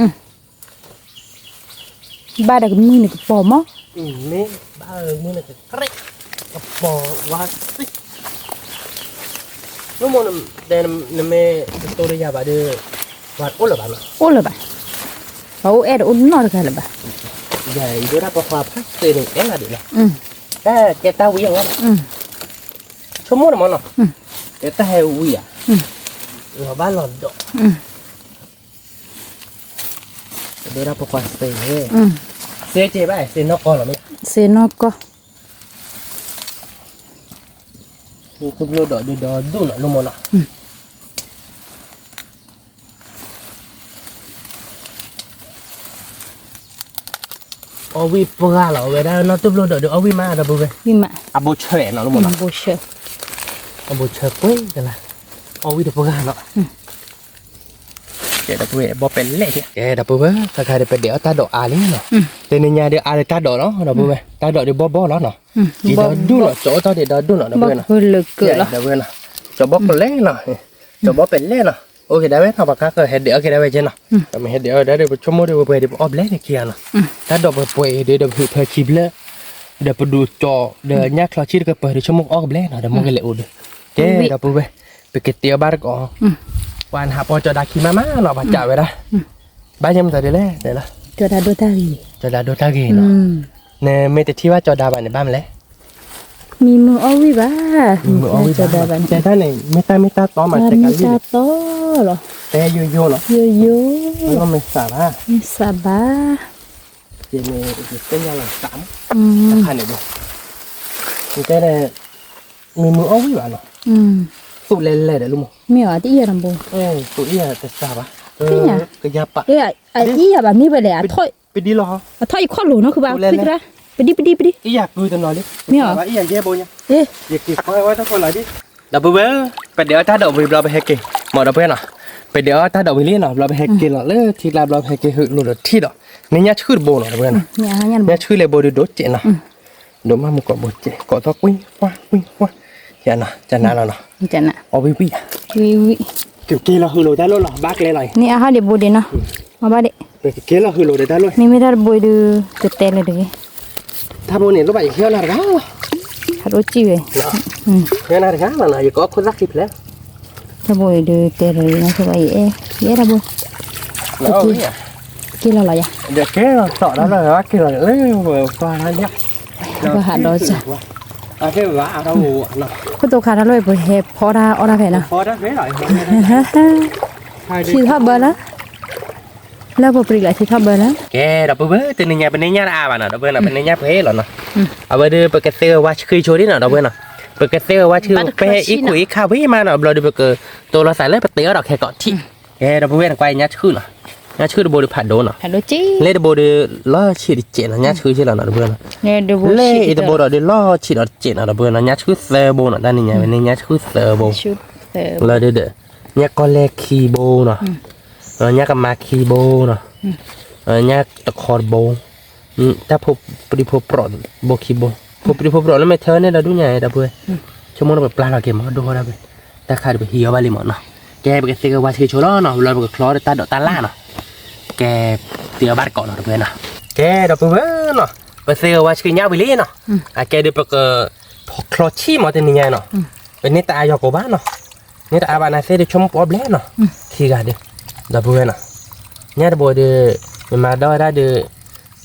S1: บ้านเด็กมือนี่ก็ปอมอ่ะ
S2: Ini baru ni nak kering. Apa wasik. Lu mau dan neme story ya pada buat olah bana.
S1: โอ้เลยป่ะเขาแอดอุ่นนอนกันเลยป่ะ
S2: Ya, itu dah apa pasti ni kan ada lah.
S1: อืม
S2: Kita wi yang kan.
S1: อืม
S2: Semua mana?
S1: อืม
S2: Kita hai wi ya.
S1: อืม
S2: Lo balon dok.
S1: อืม
S2: Itu dah apa pasti.
S1: อืม
S2: Saya cakap saya nak kau lah ni.
S1: เซนอกก็
S2: Itu belum dok dia dah tu nak lu mana. Awi perah lah, we dah nak tu belum dok awi mah dah boleh.
S1: วิมา
S2: Abo cek nak lu
S1: วิ
S2: mana.
S1: มาโบเชอร์
S2: Abo cek pun dah lah. Awi dah perah nak. แกดับเบิ้ลบ่เป็นเละแกดับเบิ้ลถ้าใครได้ไปเดี๋ยวตาดอกอาลีเนาะแต่ในญาเดี๋ยวอาลีตาดอกเนาะดับเบิ้ลตาดอกเดี๋ยวบ่แล้วเนาะอีดอกดูเนาะโจตาเดี๋ยวดูเนาะดับเบิ้ลเนาะ
S1: บ่เลิกเกิดละ
S2: ดับเบิ้ลเนาะจะบ่เป็นเละเนาะจะบ่เป็นเละเนาะโอเคได้ไหมทำปากกาก็เฮ็ดเดี๋ยวแกได้ไว้เจนเนาะแต่ไม่เฮ็ดเดี๋ยวได้เดี๋ยวชั่วโมงเดี๋ยวไปเดี๋ยวออบเละเนี่ยเคียเนาะตาดอกไปป่วยเดี๋ยวเพื่อคลิปเลยเดี๋ยวไปดูจอเดี๋ยวญาคลอชีก็เปิดเดี๋ยวชั่วโมงออกเละเนาะเดี๋ยวมึงก็เละอุดแกดับเบิ้ลไปเก็บเตี๋ยวบ้านก่อนวันหาพอจะได้ขี้มาเนาะบาดจ่าไว้ละบ้านยังจะได้เละเดี๋ยวละ
S1: จอดาโดตาลี
S2: จะได้ดูตากีเนาะเนี่ยไม่แต่ที่ว่าจอดาบ้านในบ้านเลย
S1: มีมือเอาวิบ้า
S2: มือเอาไว้
S1: จอดาบัน
S2: แต่ถ้าไหนไม่ตาต่อมาแต่กัน
S1: มี
S2: ลิ้น
S1: ตาโตเหรอ
S2: แต่โยเนาะ
S1: โย
S2: แล้วก็ไม่สาระ
S1: มีสบา
S2: เจเนเป็นยังไงสาม
S1: ม
S2: พันเนี่ยดูมีแต่เนี่ยมีมือเอาไว้บ้านเนาะ สูตรเล่นๆเดี๋ยวลุง
S1: มีอ่ะที่ยาลำบง
S2: สูตรนี่แต่สาบะก็ยาปะ
S1: อ่ะที่ยาแบบนี้ไปเลยอ่ะถ้อย
S2: ไปดีหรอ
S1: ถ้อยข้อหลูเนาะคือแบบตึกละไปดิ
S2: อีอยากดูตัวน้อยดิ
S1: มีเหรอ
S2: อีอยากเย่โบเนี่ย
S1: เอ๊ะ
S2: อยากกินไว้ทุกคนเลยดิดับเบิ้ลไปเดี๋ยวถ้าเดี๋ยวเราไปแฮกเกหมอดับเบิ้ลเนาะไปเดี๋ยวถ้าเดี๋ยววิลลี่เนาะเราไปแฮกเกเนาะเลยที่เราไปแฮกเกหึหลุดที่เนาะนี่เนี่ยชื่อโบเนาะดับเบิ้ลเนาะ
S1: เนี่ยยัน
S2: เนี่ยชื่อเลยโบดูโดเจเนาะโดมามุกโบเจก็ต้องวิ่งว้าอย่าเนาะจะน่าเราเนาะ
S1: จันน่ะ
S2: เอาวิ
S1: วิ
S2: เกี่ยวกับเราหือโลได้แล้วหรอบ้าเลยเลย
S1: นี่อาหารเดี๋ยวบูดีเนาะมาบ้าเด็
S2: ไปเกี่ยวกับเราหือโลได้แล้ว
S1: นี่ไม่ได้บูดูตัวเตเลยเด็ก
S2: ถ้าโบเนี่ยเราไปเกี่ยวอะไรกัน
S1: ฮัลโหลจีเว้ย
S2: เนาะเกี่ยวอะไรกันล่ะเนาะอยู่ก็คนรักทิพย์แล้ว
S1: ถ้าบูดูเตเลยนะคือว่าเอ๊ะเยอะนะบู
S2: แล้วเนี่ย
S1: กี่เราอย่า
S2: เดี๋ยวแกต่อแล้วเลยว่าเกี่ยวอะไรฟ้าเนี่ย
S1: ก็หาดอจ้ะ
S2: à thế là ở đâu nó
S1: คุณตัวขาดเลยบูเฮพอดาออดาเพนะ
S2: พอได้ไหมหน่อย
S1: ที่ทับเบอร์ละแล้วบูปริกละที่ทับเบอร์ละ
S2: แกดับเบิ้ลตัวนี้เป็นเนี่ยอาบ้านเนาะดับเบิ้ลน่ะเป็นเนี่ยเพลหรอเนาะเอาไปดูไปกระเตอว่าคือโชว์ดิเนาะดับเบิ้ลเนาะไปกระเตอว่าชื่อเปอีกุยข้าวพี่มาเนาะเราดูไปเกอตัวเราใส่เลยไปเตอดอกแค่ก่อนที่แกดับเบิ้ลไปเนี่ยชื่อเนาะเนี่ยชื่อดับเบิ้ลผ่านโดนเนาะ
S1: ฮัลโหลจี
S2: เล่ดับเบิ้ลล้อฉีดเจนเนี่ยชื่อใช่เนาะดับเบิ้ล
S1: เนี่ยดูบู
S2: เล่ดับเบิ้ลเราล้อฉีดเจนเนาะดับเบิ้ลเนี่ยชื่อเซอร์โบเนาะด้านนี้เนี่ยเป็นเนี่ยชื่อเซอร์โบ
S1: ชุดเ
S2: เราเด้อเนี่ยก็เลคีโบเนาะเนี่ยก็มาคีโบเนาะเนี่ยตะคอร์โบถ้าพบปริพบปลอดโบคีโบพบปริพบปลอดแล้วไม่เท่าเนี่ยเราดูไงดับเบิ้ลชั่วโมงเราไปปลาเราเก็บมาดูเขาได้ไปแต่ขาดไปเหี่ยวบาลิมอนเนาะแกไปเสียกับว่าชื่อโชล่เนาะเราไปคลอตาดอกตาล่าเนาะแกเตี๋ยวบ้านเกาะเนาะดับเบิ้ลเนาะแกดับเบิ้ลเนาะไปเสียกับว่าชื่อยาวิลี่เนาะแกเดี๋ยวไปคลอชีมาเป็นยังไงเนาะเป็นนี่ตายอกบ้านเนาะนี่แต่อาบานเสด็จชมปอบเล่เนาะขี้กาเดดับเบิ้ลเนาะเนี่ยดับเบิ้ลมาได้เด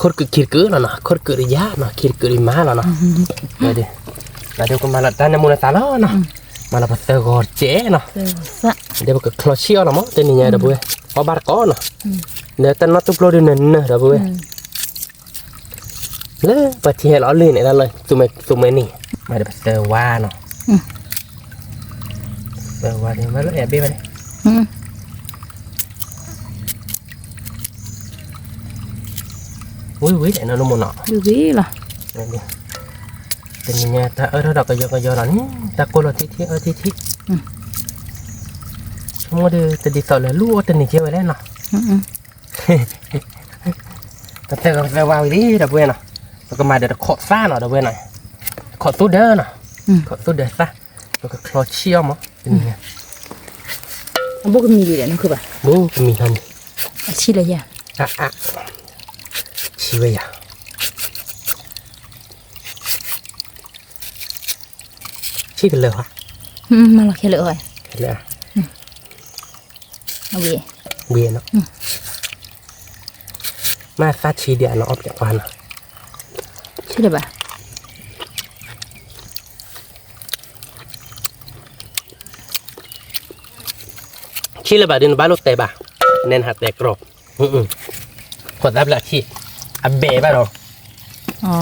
S2: คนกิดกือเนาะคนกิดยาเนาะกิดกือมาเนาะเนี่ยเดแล้วเดี๋ยวก็มาละตานมุนตาล้อเนาะมาละพัสกอร์เจเนาะเดี๋ยวก็คลอชีอเนาะมั้งแต่นี่เนี่ยดับเบิ้ลพอบาร์ก้อนเนาะเนี่ยแต่นัดตุกโลดินเนาะดับเบิ้ลเลยปะเทียล้อลื่นเนี่ยเลยสุเมนี่มาเดี๋ยวพัสว่าเนาะว่าเดี๋ยวมาแล้วแอบบี้ไปเลยอุ้ยแต่น้องมันเนาะ
S1: ดูวิล่ะ
S2: นี่เป็นยังไงถ้าถ้าเราก็ยอนี่ตะโกนที่ที่ชั่วโมงเดียวจะดีต่อเลยลูกจะหนีเที่ยวไปแล้วเนาะแต่เธอก็จะว่าวิธีดับเบิ้ลเนาะแล้วก็มาเดี๋ยวขอดซ่าเนาะดับเบิ้ลหน่อยขอดตู้เด้อเนาะขอดตู้เด้อซ่าแล้วก็คลอเชี่ยวมั้งเป็นยังไง
S1: บุกมีอยู่แล้วนั่นคือแบบ
S2: บูมีทัน
S1: ชิเลยอ่ะ
S2: ชีวิตชีเป็นเลยวะ
S1: มาหลอกแค่เลย
S2: เลย
S1: เอาเวีย
S2: เบียเนาะมาซาชีเดียเนาะออกจากวันเนาะ
S1: ชิเลยป่ะ
S2: ชีเลยบ่าดินบ้านลูกเตะบ่าเน้นหักแตกกรอบขดรับละชีอับเบะบ่าเนาะ
S1: อ๋อ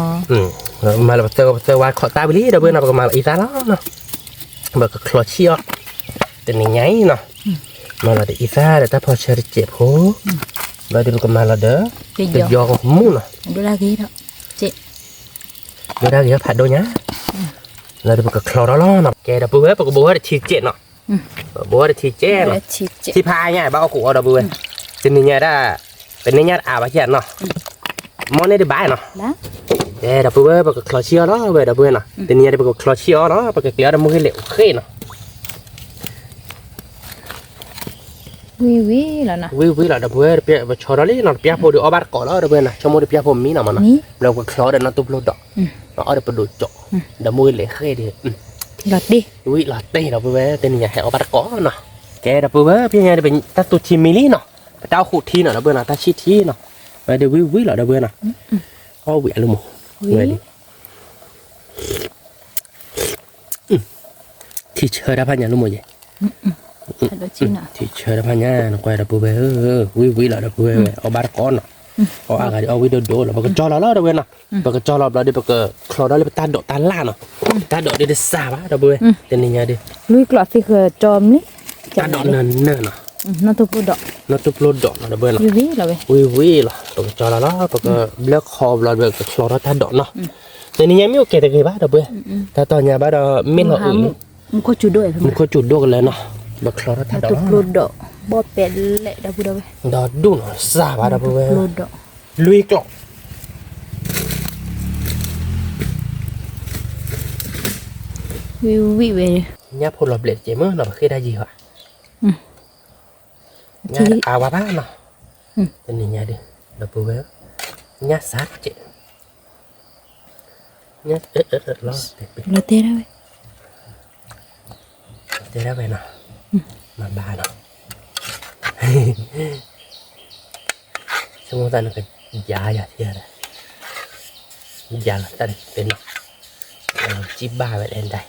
S2: มาแล้วเจอว่าขอตาบิลี่เดี๋ยวเพื่อนเราก็มาอีตาแล้วเนาะแบบก็คลอเชียแต่ยังไงเนาะมาแล้วเดี๋ยวอีตาเดี๋ยวถ้าพอเชอร์เจ็บหัวเราเดี๋ยวก็มาแล้วเด้อเดี๋ยวยอของมูเนาะ
S1: ดูแลกี่เนาะเจ๊
S2: เดี๋ยวได้เดี๋ยวผัดโดนเนี้ยเราเดี๋ยวก็คลอร้อนเนาะแกเดี๋ยวบัวปกบัวเดี๋ยวทีเจ็ดเนาะบัวเดี๋ยวทีเจ็ดเนาะ
S1: ชิเจ๊
S2: ที่พายเนี่ยบ้ากูเอาเดี๋ยวบัว tên này nhà đã tên này nhà à bác nó món này đi bãi nó
S1: đó
S2: để đập bữa bác close chia đó về đập bữa nó tên nhà đi bác close chia đó bác kéo ra mua cái liệu khé nó
S1: quý là nè
S2: quý là đập bữa bia và cho đó đi nó bia phô được ở bát cỏ đó đập bữa này cho mua được bia phô mí nào mà nóเราก็close để nó tụt lót đó nó ở đây bữa đồ chọ đập mua cái liệu khé đi
S1: lọt đi
S2: quý là tên đập bữa tên nhà hẹn ở bát cỏ nó cái đập bữa bia nhà đi bên ta tụt chim mí nó tao khụt thi nó đập bữa nào ta chít thi nó vậy để quý là đập bữa nào có vị luôn một người đi thì chơi đá phanya luôn một vậy thì chơi đá phanya nó quay đá bùa bê quý là đá bùa bê ở ba con nó ở cái ở quý đồ là bác cho nó đá bùa nó bác cho nó là đi bác kho đó là ta độ ta la nó ta độ đi xa quá đá bùa tên này nha đi
S1: lui clot thì trộm đấy
S2: ta độ nền nó
S1: nó tụt lót
S2: nó tụt lót độ nó đá bùa nó
S1: quý là vậy
S2: quý là bác cho nó bác black kho là bác kho đó ta độ nó tên này nha miêu kẹt cái bác đá bùa ta tao nhà bác đó miên họ
S1: không có chủ đội
S2: không có chủ đội lên nó bậc kho đó
S1: tụt lót độ bóp bẹt lệ đá bùa đâu
S2: đó đúng nó xa quá đá bùa
S1: lót độ
S2: lui cọ
S1: quý về
S2: nhá phô lập lệ chế mới là khi đây gì hả nhá à quá bác nào tên này nhà đi đập bùa nhá sát chị nhá lo
S1: lót tê đâu
S2: thế đó về nào mà bà nào chúng ta nó cái giá thì là giá là ta đến nó chỉ ba về đến đây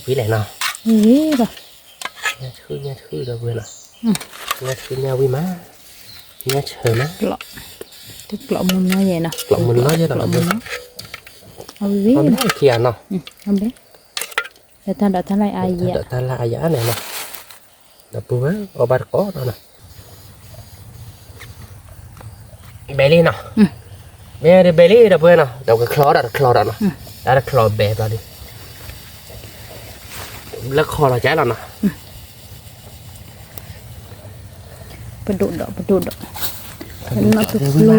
S2: quý này nào
S1: quý rồi
S2: nhà thư đâu vừa nào nhà thư nhà quý má nhà chờ má
S1: tức lọ mình nói vậy nè
S2: lọ mình nói chứ lọ mình
S1: không biết
S2: không biết kia nào
S1: không biết để ta đợi ta lại ai vậy
S2: ta lại giá này nè là bùa ở ba có đó nè bé đi nào bé đi bé đi đâu bùa nào đâu cái kho đó nè đã kho bé ra đi lấy kho là trái là nè
S1: bật đụng đó nó tụt lô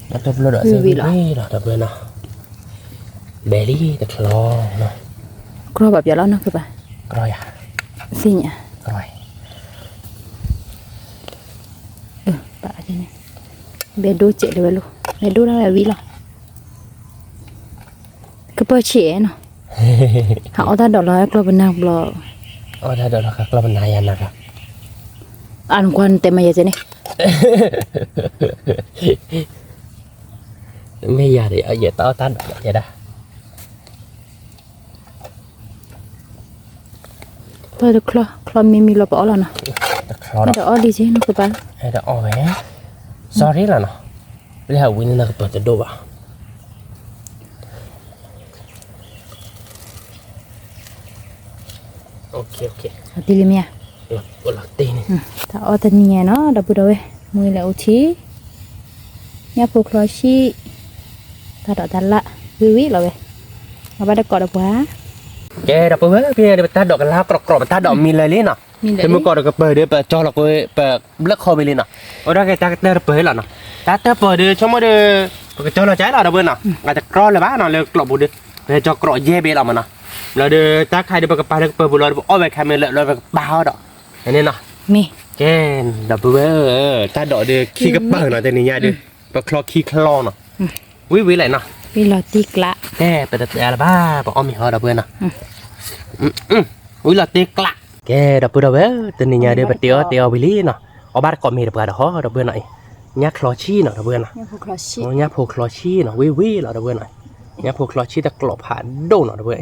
S2: nó tụt lô đó gì đó đâu bùa nào bé đi cái kho nè
S1: kho bắp giờ nó cứ bà
S2: rồi à
S1: xin nhỉ
S2: rồi
S1: bà thế này bé đu chạy được luôn bé đu đó là vì lo cái bơ trẻ nó họ ta đổ lại cái bên nào lo
S2: ở đây đó là cái bên này anh nè
S1: ăn quan tem mày thế này
S2: bây giờ thì ở về tao ta đổ vậy đó
S1: thôi được lo mì lo bỏ là nè
S2: nó
S1: đỡ đi chứ nó cứ bán
S2: hay là ỏi sorry là nó bây giờ win là cái đồ vào ok
S1: đi lên nha
S2: là tiền
S1: ta ở tên nhà nó đập bự rồi mười là uchi nhà phục lo chi ta đỡ ta lạ quý là vậy mà bắt được cọ được quá
S2: cái đập bự bây giờ ta đọ cái lá cọp ta đọ mì lại lên nào thì mới cọ được cái bờ để cho là cái bờ black kho bên lên nào ở đó cái ta đập bự là nào ta đập bự để cho mới để cho nó trái là đập bự nào người ta cọ là bá nào là cọp bự để cho cọ dê bên nào mà nào là để ta khai được cái bờ được bự rồi ở bên khai mình lại rồi bao đó nên nào
S1: mi
S2: cái đập bự ta đọ để khi cái bờ nào thì nhà đi bờ kho khi kho nào quý lại nào
S1: vì là tiếc lạ
S2: cái bờ là ba bờ om họ đập bự nào quý là tiếc lạ cái đập bự đâu tên nhà đi bờ tiêu bị lý nào ở ba còn mì đập bự đó đập bự này nhát kho chi nào đập bự nào nhát phô kho chi nào quý là đập bự này nhát phô kho chi ta cọp phản đâu nào đập bự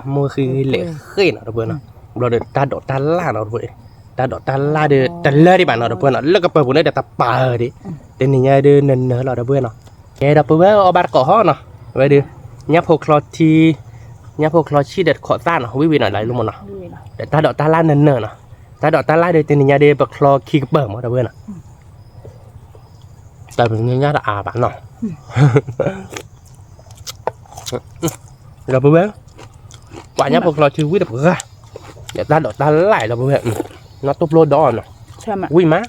S2: mua khi lệ khơi nào đập bự nào rồi để ta đổ ta la nào vậy ta đổ ta la để ta lơ đi bạn nào đập bự nào lơ cái bờ bự này để ta pa đi tên nhà đi nên là đập bự nào cái đập bự ở ba cỏ nào vậy đi nhát phô kho chi để khó tan nào quý nào lại luôn một nào để ta đổ ta la nên nào ta đổ ta la để tên nhà đi bờ kho khi cái bờ mà đập bự nào tại mình nhá là bạn nào rồi bữa bé quả nhá phục lo chưa quyết được ra để ta đọt ta lại là bữa bé nó tốt lô đó nè
S1: ใช่ไหม
S2: quý má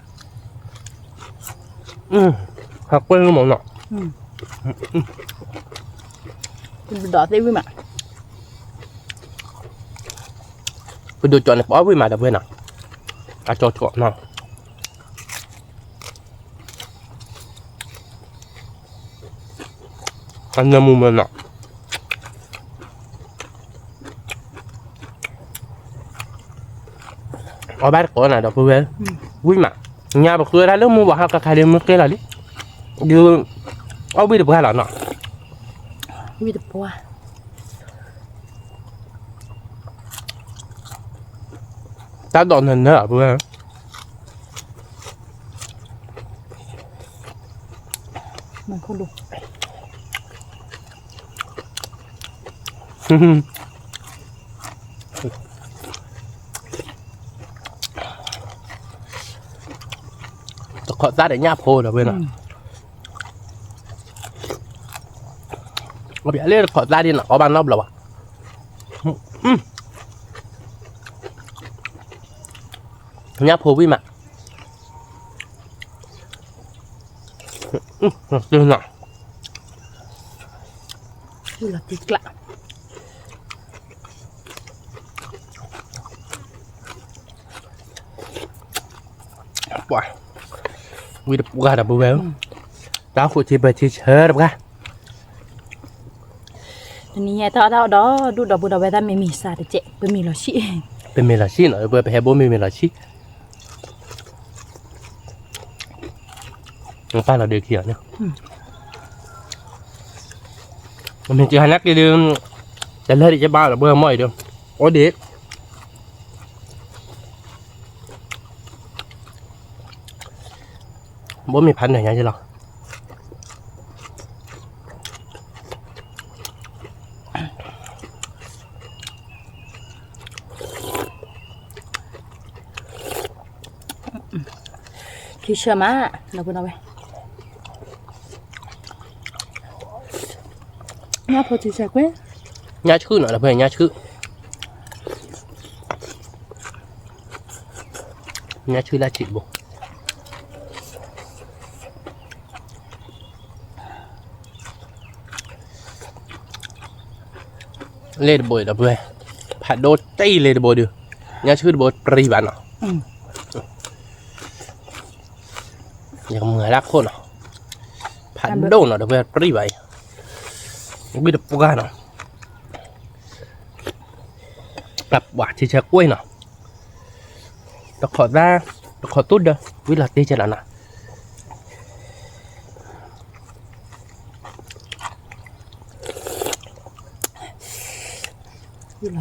S2: học quen luôn mọi nọ
S1: เป็นดอกได้วิมะ
S2: ไปดูจอในป้อquý mà là bữa nào à cho nọ anh em mua mình nọ ở bát cổ này đọc về quý mà nhà bậc cười ra lúc mua bảo các hai đêm cái là đi đưa ở biết được hai lần nọ
S1: วิตปัว
S2: ta đòn hình nữa ở bữa
S1: มันเขาดู
S2: họ ra để nháp hồ ở bên nào bây giờ lên họ ra đi nào có bàn nóc rồi nháp hồ với mà chưa nào
S1: ดูละติกละ
S2: quả vì được gà đập bèo tao phụ chỉ về chỉ chơi được gà
S1: อันนี้ไงถ้าดอกดูดอกบัวดอกใบตาไม่มีสาดเจ๊เป็นมีหรอชิ
S2: bên mình là xí nữa về hè bố mình là xí chúng ta là điều khiển nhá mình chỉ hay nhắc đi đường để lên đi cho bao là bữa mỏi được có đế bố mình phán này nhá chứ nào
S1: ที่เชื่อมาเราพูดเอาไปน่าพอจะจักเว้ย
S2: nhá chữ nữa là về nhá chữ là chị bộ lên bồi là về phải đốt tay lên bồi được nhá chữ bồi tri bạn nào nhà người lắc khôn nào phải đốt nào được về tri vậy biết được ga nào tập quả chỉ chơi quay nào nó khó ra nó khó tốt đâu biết là tê chơi là nào
S1: วิล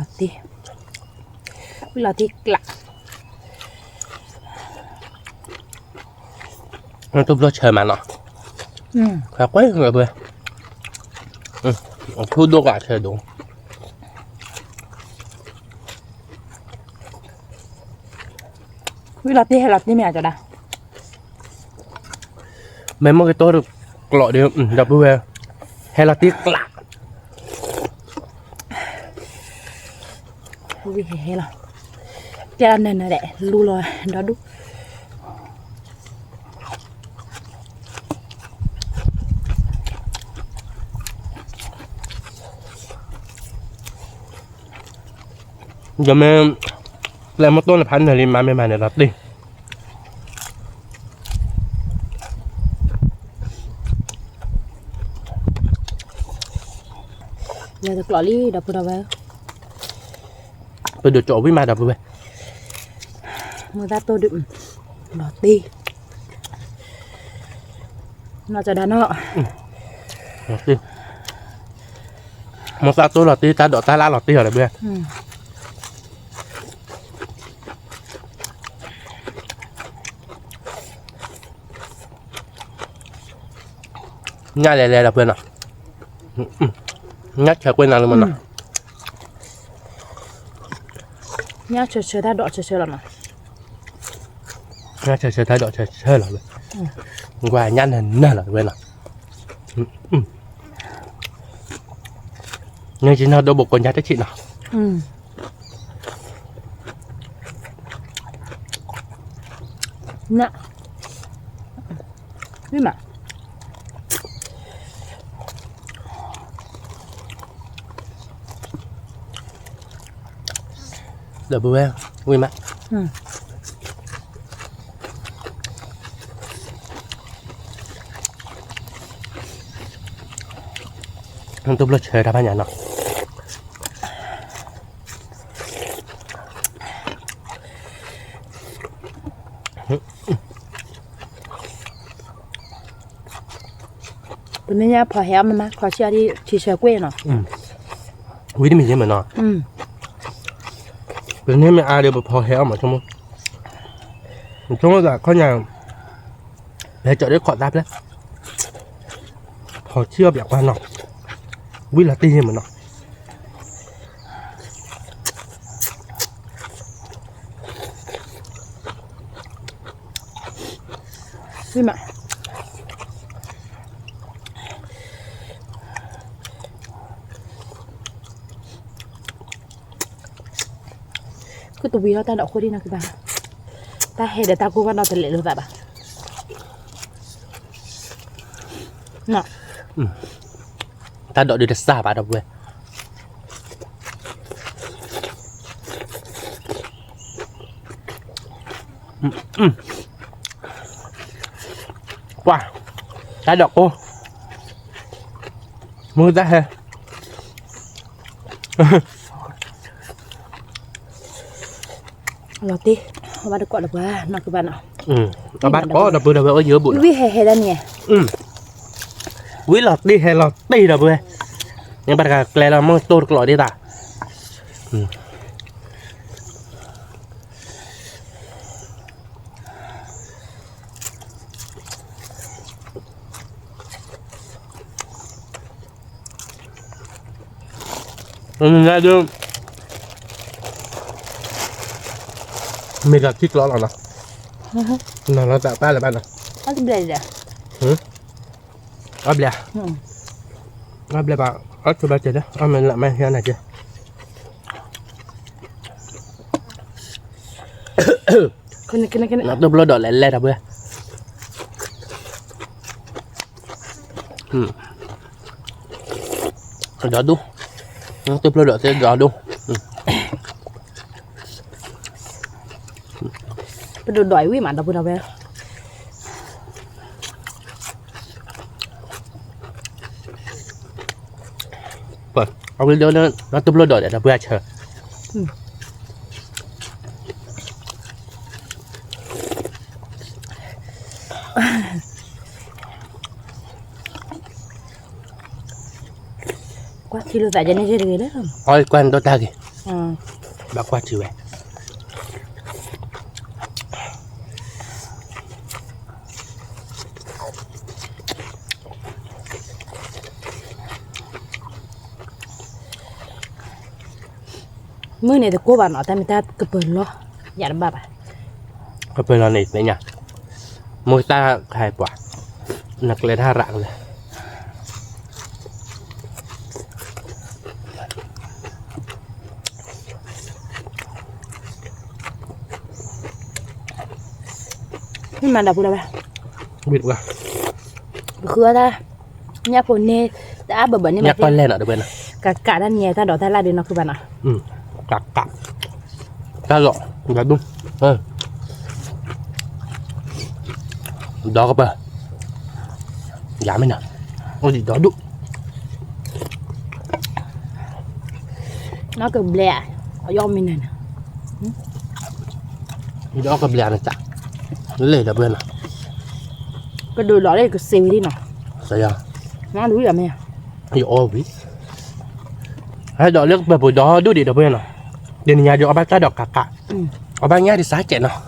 S1: าติกละ
S2: nó tốt lo chơi mà nó khó quay người về thu đô cả chơi đúng
S1: วิลาติให้ลาติไม่อาจจะได้
S2: mấy một cái tôi được lọ đều đập về hay là tiếc lạ
S1: วิเฮล่ะแกนั่นน่ะแหละรู้เลยดอดู
S2: giờ mình làm một tô là phán này mà này là đi
S1: แล้วจะกลอลี่ดอกบัวดอกใบ
S2: tôi được chỗ với mà đập về
S1: มือตาโตดึกลาติน่าจะได้เนาะ
S2: đi một sao tôi là tí ta đỏ ta lá lọt tí ở đây bên ง่ายเลยๆเพื่อนอ่ะงัดแค่กล้วยนางเลยมันอ่ะ
S1: เนี่ยเฉยๆได้ดอกเฉยๆแล้วนะ
S2: งัดเฉยๆthái độเฉยๆlà vậy qua nhanh hình nè là bên à nên chỉ nó đâu bộ con giá tới chị nào
S1: nè biết mà
S2: đợi bữa vui mà không tôi lo chơi ra bao nhiêu nào
S1: bữa nay nha phở héo mà phở chia đi chỉ chia quê nó
S2: quý đi mình chứ mà nó bữa nay mình ai đều bật phở héo mà trong là có nhà để chợ đấy cọ táp đấy phở chia bẹo qua nó quý là tin mà nó
S1: biết mà cứ tụi nó ta đậu khô đi nào các bạn ta hay để ta cố gắng đào tiền lệ được vậy bà nè
S2: ta đợi được xa bà đọc về wow ta đọc cô mưa ra hè
S1: lọt đi ba được gọi được quá nó các bạn ạ
S2: các bạn có đọc bữa ở giữa bụi
S1: quý hè đây nè
S2: quý lọt đi hè lọt đi đọc về nhưng bạn cả lẽ là mong tôi được lọt đi ta ra đường mình gặp chiếc lọ nào nó tạo ta là bạn nào
S1: nó cái này nè
S2: ấp lẹ bà ấp cho ba chơi đó mình làm mấy cái này chưa
S1: cái này
S2: nó tôi lo đỏ lại lên đâu bữa đó đúng tôi lo đỏ sẽ đó đúng
S1: cái đồ đói quý mà đâu bữa đâu về
S2: vâng ông đi đâu nó tôi lo đỏ để đâu bữa chờ
S1: quá thì lo tại cho nên chơi được đấy không
S2: ôi quen tôi ta kì bà qua chữ vậy
S1: mới này thì cô bạn nói tại người ta cứ bền lo dạ đó bà
S2: có phải là này đấy nhỉ môi ta hai quả nặc lên hai rạng rồi
S1: nhưng mà đọc đâu bà
S2: biết quá
S1: khứa ta nhà phổ nê đã bờ bẩn nhưng mà
S2: nhặt con lên ở đâu bên này
S1: cả đàn nhẹ ta đỏ ta la đến nó cứ bạn ạ
S2: cặp ta rõ là đúng đó các bạn giảm mấy nào có gì đó đúng
S1: nó cứ lẹ ở do mình này
S2: đó cái bèo này chả nó lấy là bên này
S1: cái đồ đó đây cứ xìu đi nào
S2: sao vậy
S1: nó đuổi là mẹ
S2: thì ô biết hay đó nước bờ bụi đó đuổi đi đâu bên nào đến nhà cho bác ta đọc cả ở bác nhà thì xá trẻ nào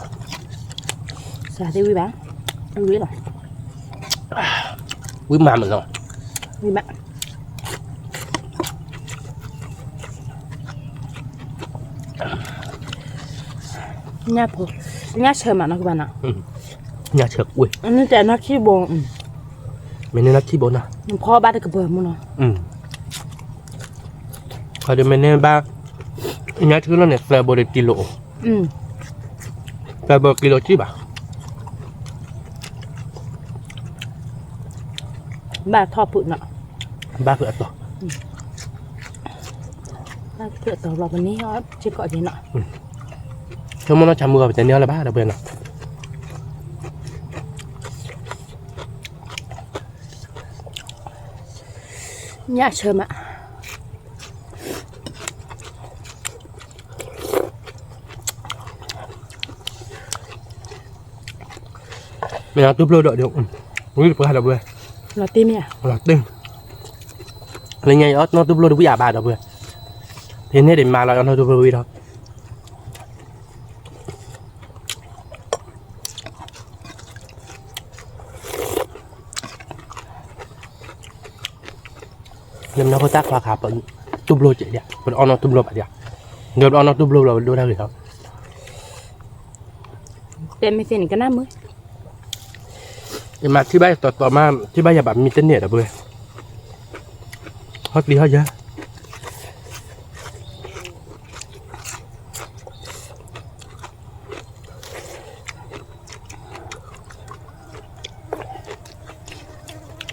S1: xả thì quý bán quý rồi
S2: quý mà mình rồi
S1: quý bạn nhà phổ nhà chờ mà nó các bạn ạ
S2: nhà chợ ui
S1: nó trẻ nó chi bồn
S2: mình nên nó chi bồn nào
S1: พ่อบ้านก็เปิดมั้งเนาะ
S2: เขาจะไม่เน้นบ้างอันนี้ชื่อเราเนี่ยเซอร์โบเดกิโลเซอร์โบกิโลจีบ่ะ
S1: บ้าทอดผุดเนาะ
S2: บ้าเผื่อต่อ
S1: บ้าเกิดต่อเราวันนี้เขาจะเกาะดีเนาะ
S2: ชั่วโมงเราจำมือแบบเนี้ยเลยบ้าเราเบื่อเนาะ
S1: อยากเชิญอ่ะ
S2: ไม่เอาตุ๊บโลดเดี๋ยววิ่งไปหาเราเบื่อ
S1: เราตีเนี่ย
S2: เราตึงอะไรเงี้ยอ๋อน้องตุ๊บโลดูผู้หญิงบ้าเราเบื่อเห็นเนี่ยเดี๋ยวมาเราเอาน้องตุ๊บโลวิ่งเราเดี๋ยวน้องเขาตักราคาเป็นตุ๊บโลเจ๋อเนี่ยเป็นเอาน้องตุ๊บโลแบบเดียวเดี๋ยวเอาน้องตุ๊บโลเราดูได้เลยครับ
S1: เป็นไม่เส้นก็น่ามือ
S2: มาที่บ้านต่อมาที่บ้านอย่าแบบมีเต้นเน็ตอะเบื่อฮอตดีฮอตเยอะ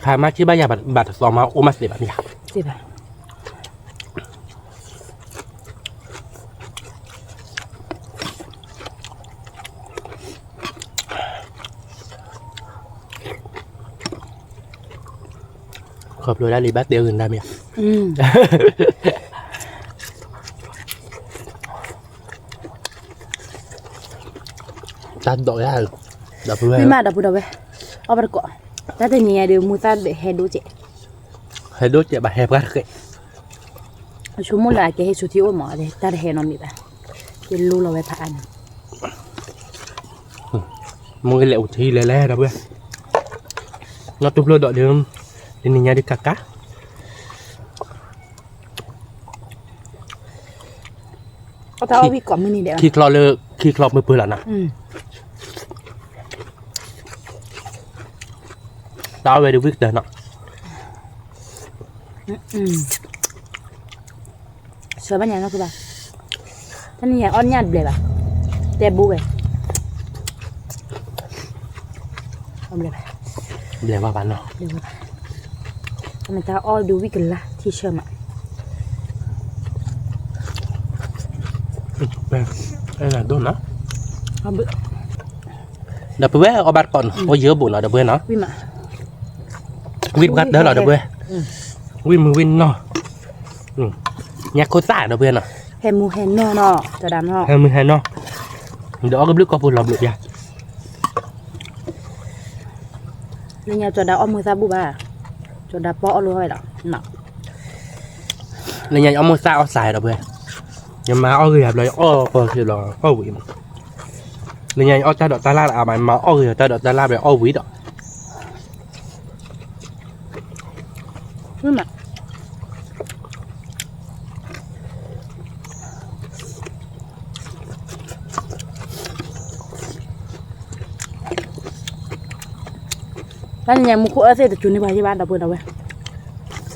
S2: พามาที่บ้านอย่าบัตรต่อมาโอมาสิแบบนี้
S1: สิบ่ะ
S2: ขอบเลยได้รีบัตเดียวอื่นได้ไหม ตัดดอกได้ดับเบิ้ล
S1: ไม่มาดับบุดเอาไว้เอาไปก่อนแต่แต่เนี่ยเดี๋ยวมูซาเดเฮดูเจ
S2: ให้ดูเจ็บแบบแหบกันเลย
S1: ชั่วโมงละแกให้ชุดที่อ้วนหมอเลยแต่เฮนอนมีแบบเป็นรู้เราไว้ผ่าน
S2: มึงเหลวทีเลยแหละดับเบิ้ลเราตุ้มเลยดอกเดิมเดี๋ยวนี้ดิกากะ
S1: ก็ถ้าเอาวิก่อนมือนี่เดี๋ยว
S2: ขี้คลอเลยขี้คลอมือปืนหล่ะนะตาไปดูวิกเดินเนาะ
S1: เชื่อบ้านยังก็คือแบบท่านนี่อ้อนยัดเลยแบบแต่บูไปเอาเลย
S2: เดี๋ยวว่าบ้านเนาะ
S1: เดี๋ยวทำไมจะอ้อดูวิกันละที่เชื่อมอ่ะ
S2: แม่น่ะโดนนะ
S1: เอาเบื่อ
S2: เดี๋ยวไปแวะเอาบัตรก่อนเพราะเยอะบุญเนาะเดี๋ยวเบื่อเนาะ
S1: วิมา
S2: วิ่งบัตรเด้อเนาะเดี๋ยวเบื่อวิ่งมือวิ่งเนาะยักษ์โคตรซ่าเดี๋ยวเบื่อเนาะ
S1: แฮมูแฮนนอเนาะจะดำเนาะ
S2: ให้มือให้เนาะเดี๋ยวเอากระลึกก็พูดหลับหลุดยา
S1: นี่ไงจะดำอ้อมือซาบูบ้าจะดำป้อรู้ไว้หรอหนัก
S2: แล้วยังเอามือซ่าเอาสายเดี๋ยวเบื่อยังมาเอาเรียบเลยอ้อพอคือรออ้อวิ่งแล้วยังเอาตาดอกตาลาเอาไปมาอ้อเรียบตาดอกตาลาไปอ้อวิ่งดอก
S1: วิมาแล้วยังมุกเอเซ่แต่จุนในบ้านที่บ้านเราเปิดเอาไว้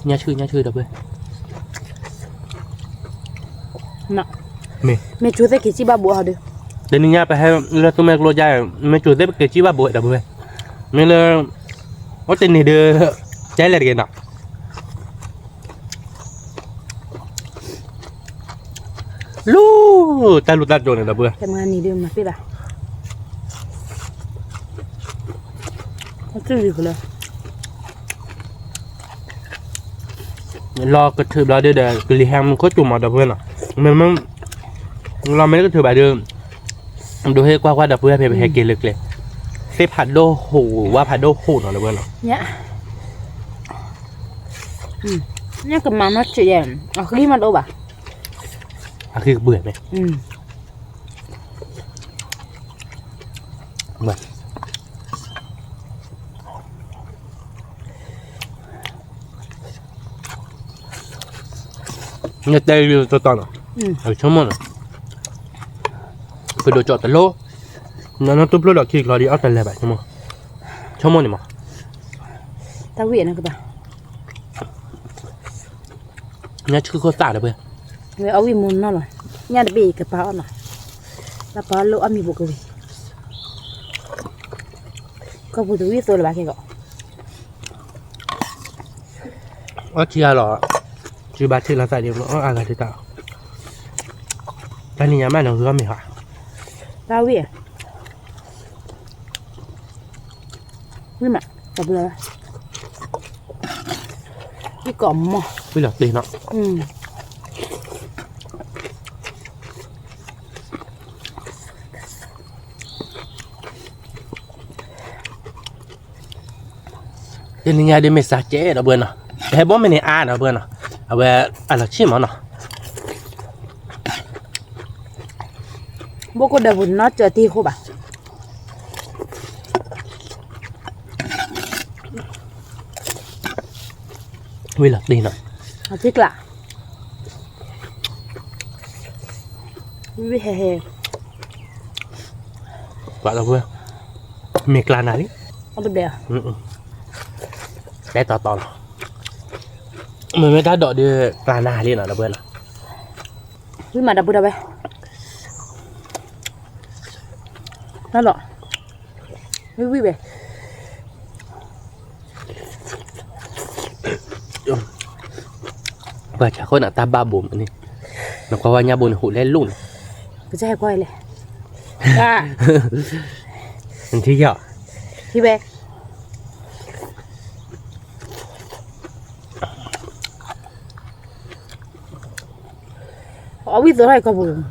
S2: nhàชื่อเดี๋ยวเบื่อ
S1: น่ะ
S2: mẹ
S1: แม่จูแต่กี่จีบ้าบัวเขาดู
S2: đến nhà phải hay là tụi mẹ lo dài mẹ chủ tiếp cái chi ba buổi ดี๋ยวเบื่อ mẹ là có tên này đưa trái lại cái nào lu ta lụt ta rồi này ดี๋ยวเบื่อ
S1: ทำงานนี่เดิมมาพี่บ้าเขาซื้ออยู่เลย
S2: lo cái thứ đó đưa để cái li ham có chùm mà ดี๋ยวเบื่อ mình lo mấy cái thứ bài đưaดูให้กว้างๆเดี๋ยวเบื่อไปให้กินลึกเลยเซฟผัดโดโหว่าผัดโดโหเนาะเดี๋ยวเบื่อ
S1: เนี่ยเนี่ยกับมาเฉยๆอ๋อคือมันโอ้บ่ะ
S2: คือเบื่อไหมเบื่อเนี่ยเตยอยู่ตัวตอนอ่ะชั่วโมงอ่ะไปดูจอดแต่โลนั่นตุ๊บโลดอกขี้รอดีเอาแต่เลยแบบชั่วโมงนี่มั้ง
S1: ตาเวียนนะคือบ่ะ
S2: เนี่ยชื่อโคตรสาดเลยเพื่อน
S3: người áo im nó rồi nhà để bị cái bao này là bao lỗ âm bị bộ cái gì có bộ thứ tôi là bà kia gọi
S2: ว่าเชียร์หรอจีบาที่เราใส่เดียวแล้วอะไรที่ต่อแต่นี่ยังไม่หนังเรือมีค่ะ
S3: tao biết nhưng mà tập là cái cổng mà
S2: ไม่หลับดีเนาะ
S3: ừ
S2: แต่นี่ยังได้ไม่สะเจ๊เราเบื่อเนาะแต่บ่ไม่ในอ่านเราเบื่อเนาะเอาไว้อะไรชิมเนาะ
S3: bố cô đều muốn nó chờ ti khô bà
S2: ไม่หลับดีเนาะ
S3: nó thích lạ vì hè hè
S2: ว่าเราเบื่อมีกลานานี่
S3: nó bật đèo
S2: ได้ต่อมันไม่ได้ดอกเดือกลานานี่เนาะเราเบื่อเนาะ
S3: vì mà đập bự đập về nó lọ vì về
S2: เปิดจากคนอ่ะตาบ้าบุ๋มอันนี้แล้วก็ว่าญาบุญหูเล่นลุ่น
S3: cái trái quay này à
S2: อันที่เยอะ
S3: thì về họ biết rồi có buồn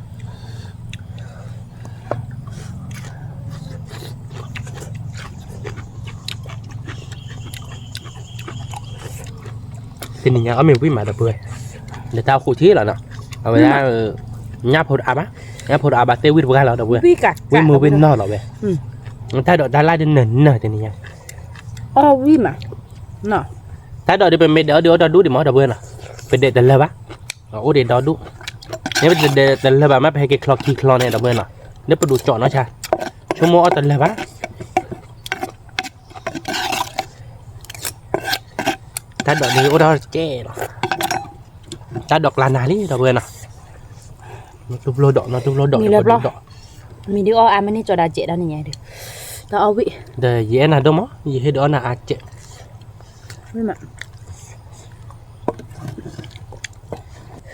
S2: ทีนี้เอาเมวิ่งมาตะเปื่อยเดี๋ยวตาขู่ที่แล้วเนาะเอาไว้ได้ญาพดอาบะญาพดอาบะเตวิดบุกาเราตะเปื่อย
S3: vì cả
S2: วิ่งมือวิ่งนอกเราเว้ย
S3: ừ
S2: ถ้าดอกดาราเดินเนินเนาะทีนี้
S3: vì mà nó
S2: ถ้าดอกเดี๋ยวเป็นเม็ดเดี๋ยวดอกดูดิมอตะเปื่อยเนาะเป็นเด็ดแต่ละบะโอ้เด็ดดอกดูเนี่ยเป็นเด็ดแต่ละบะไม่ไปให้คลอคีคลอเนี่ยตะเปื่อยเนาะเดี๋ยวไปดูเจาะเนาะชาชั่วโมงเอาแต่ละบะถ้าดอกนี้โอ้ดอกเจ๊เนาะถ้าดอกลานานี่ตะเปื่อยเนาะตุบโลดอกเนาะตุบโลดอก
S3: mình đi o ăn mình đi cho đà trẻ đó này nhỉ được tao ao vị
S2: Để dễ là đâu mà gì đó là ăn chết
S3: với mà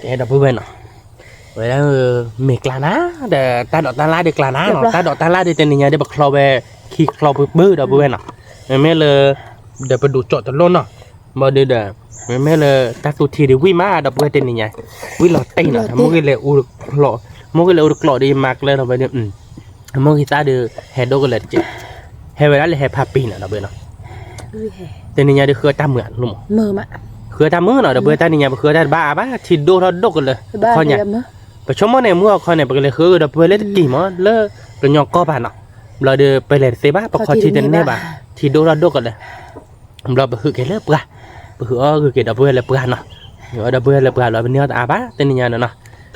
S2: cái đó bên nào vậy đó mì cà ná để ta đọt ta lá để cà ná nó ta đọt ta lá để tên nhà để bật kho về khi kho bự đó bên nào mấy là để bật đủ chọn tận luôn nào mà để mấy là ta tụt thì để quy má đập về tên nhà quy lọt tay nào mỗi cái lệ u lọ mỗi cái lệ u lọ đi mặc lên là vậy mỗi khi ta được hè đâu có lệ chết hè về đó là hè papi nào bên nào tên nhà được khơi tam mượn luôn
S3: mơ mà
S2: คือทำมือเนาะเดี๋ยวเบื่อตานี่ไงคือได้บ้าบ้าที่ดูเราดกกันเลย
S3: ba
S2: เขาเนี่ย
S3: mơ
S2: ไปชมว่าในมือเขาเนี่ยไปเลยคือเดี๋ยวเบื่อเล่นกี่มั้งเลิกเราหยอกก็ผ่านเนาะเราเดี๋ยวไปเล่นเซบ้าประคองที่เดินเนี่ยบ้าที่ดูเราดกกันเลยเราไปคือแกเลิกเบื่อไปคือคือแกเดี๋ยวเบื่อเลยเบื่อเนาะเดี๋ยวเบื่อเลยเบื่อเราเป็นเนื้อตาบ้าเต้นนี่ไงเนาะ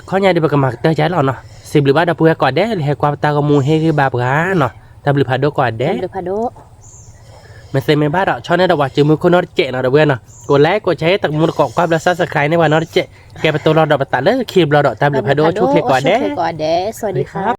S2: เขาเนี่ยเดี๋ยวไปกำมาเตะใจเราเนาะสิบหรือว่าเดี๋ยวเบื่อก่อนเด้ให้ความตากระมูให้คือบ้าเบื่อเนาะแต่หรือพาดูก่อนเด้
S3: được phá đố
S2: ไม่ใช่ไม่บ้าหรอกชอบเนี่ยเราว่าจือมือคนนอตเจเนาะเดี๋ยวเบื่อเนาะกดไลค์กดแชร์ตักมือเกาะความรักสักใครในวันนอตเจแกเป็นตัวเราดอกตัดเลยคลิปเราดอกตามหรือพาดูชุกเล็กก่อนเด้
S3: ก่อนเด้สวัสดีครับ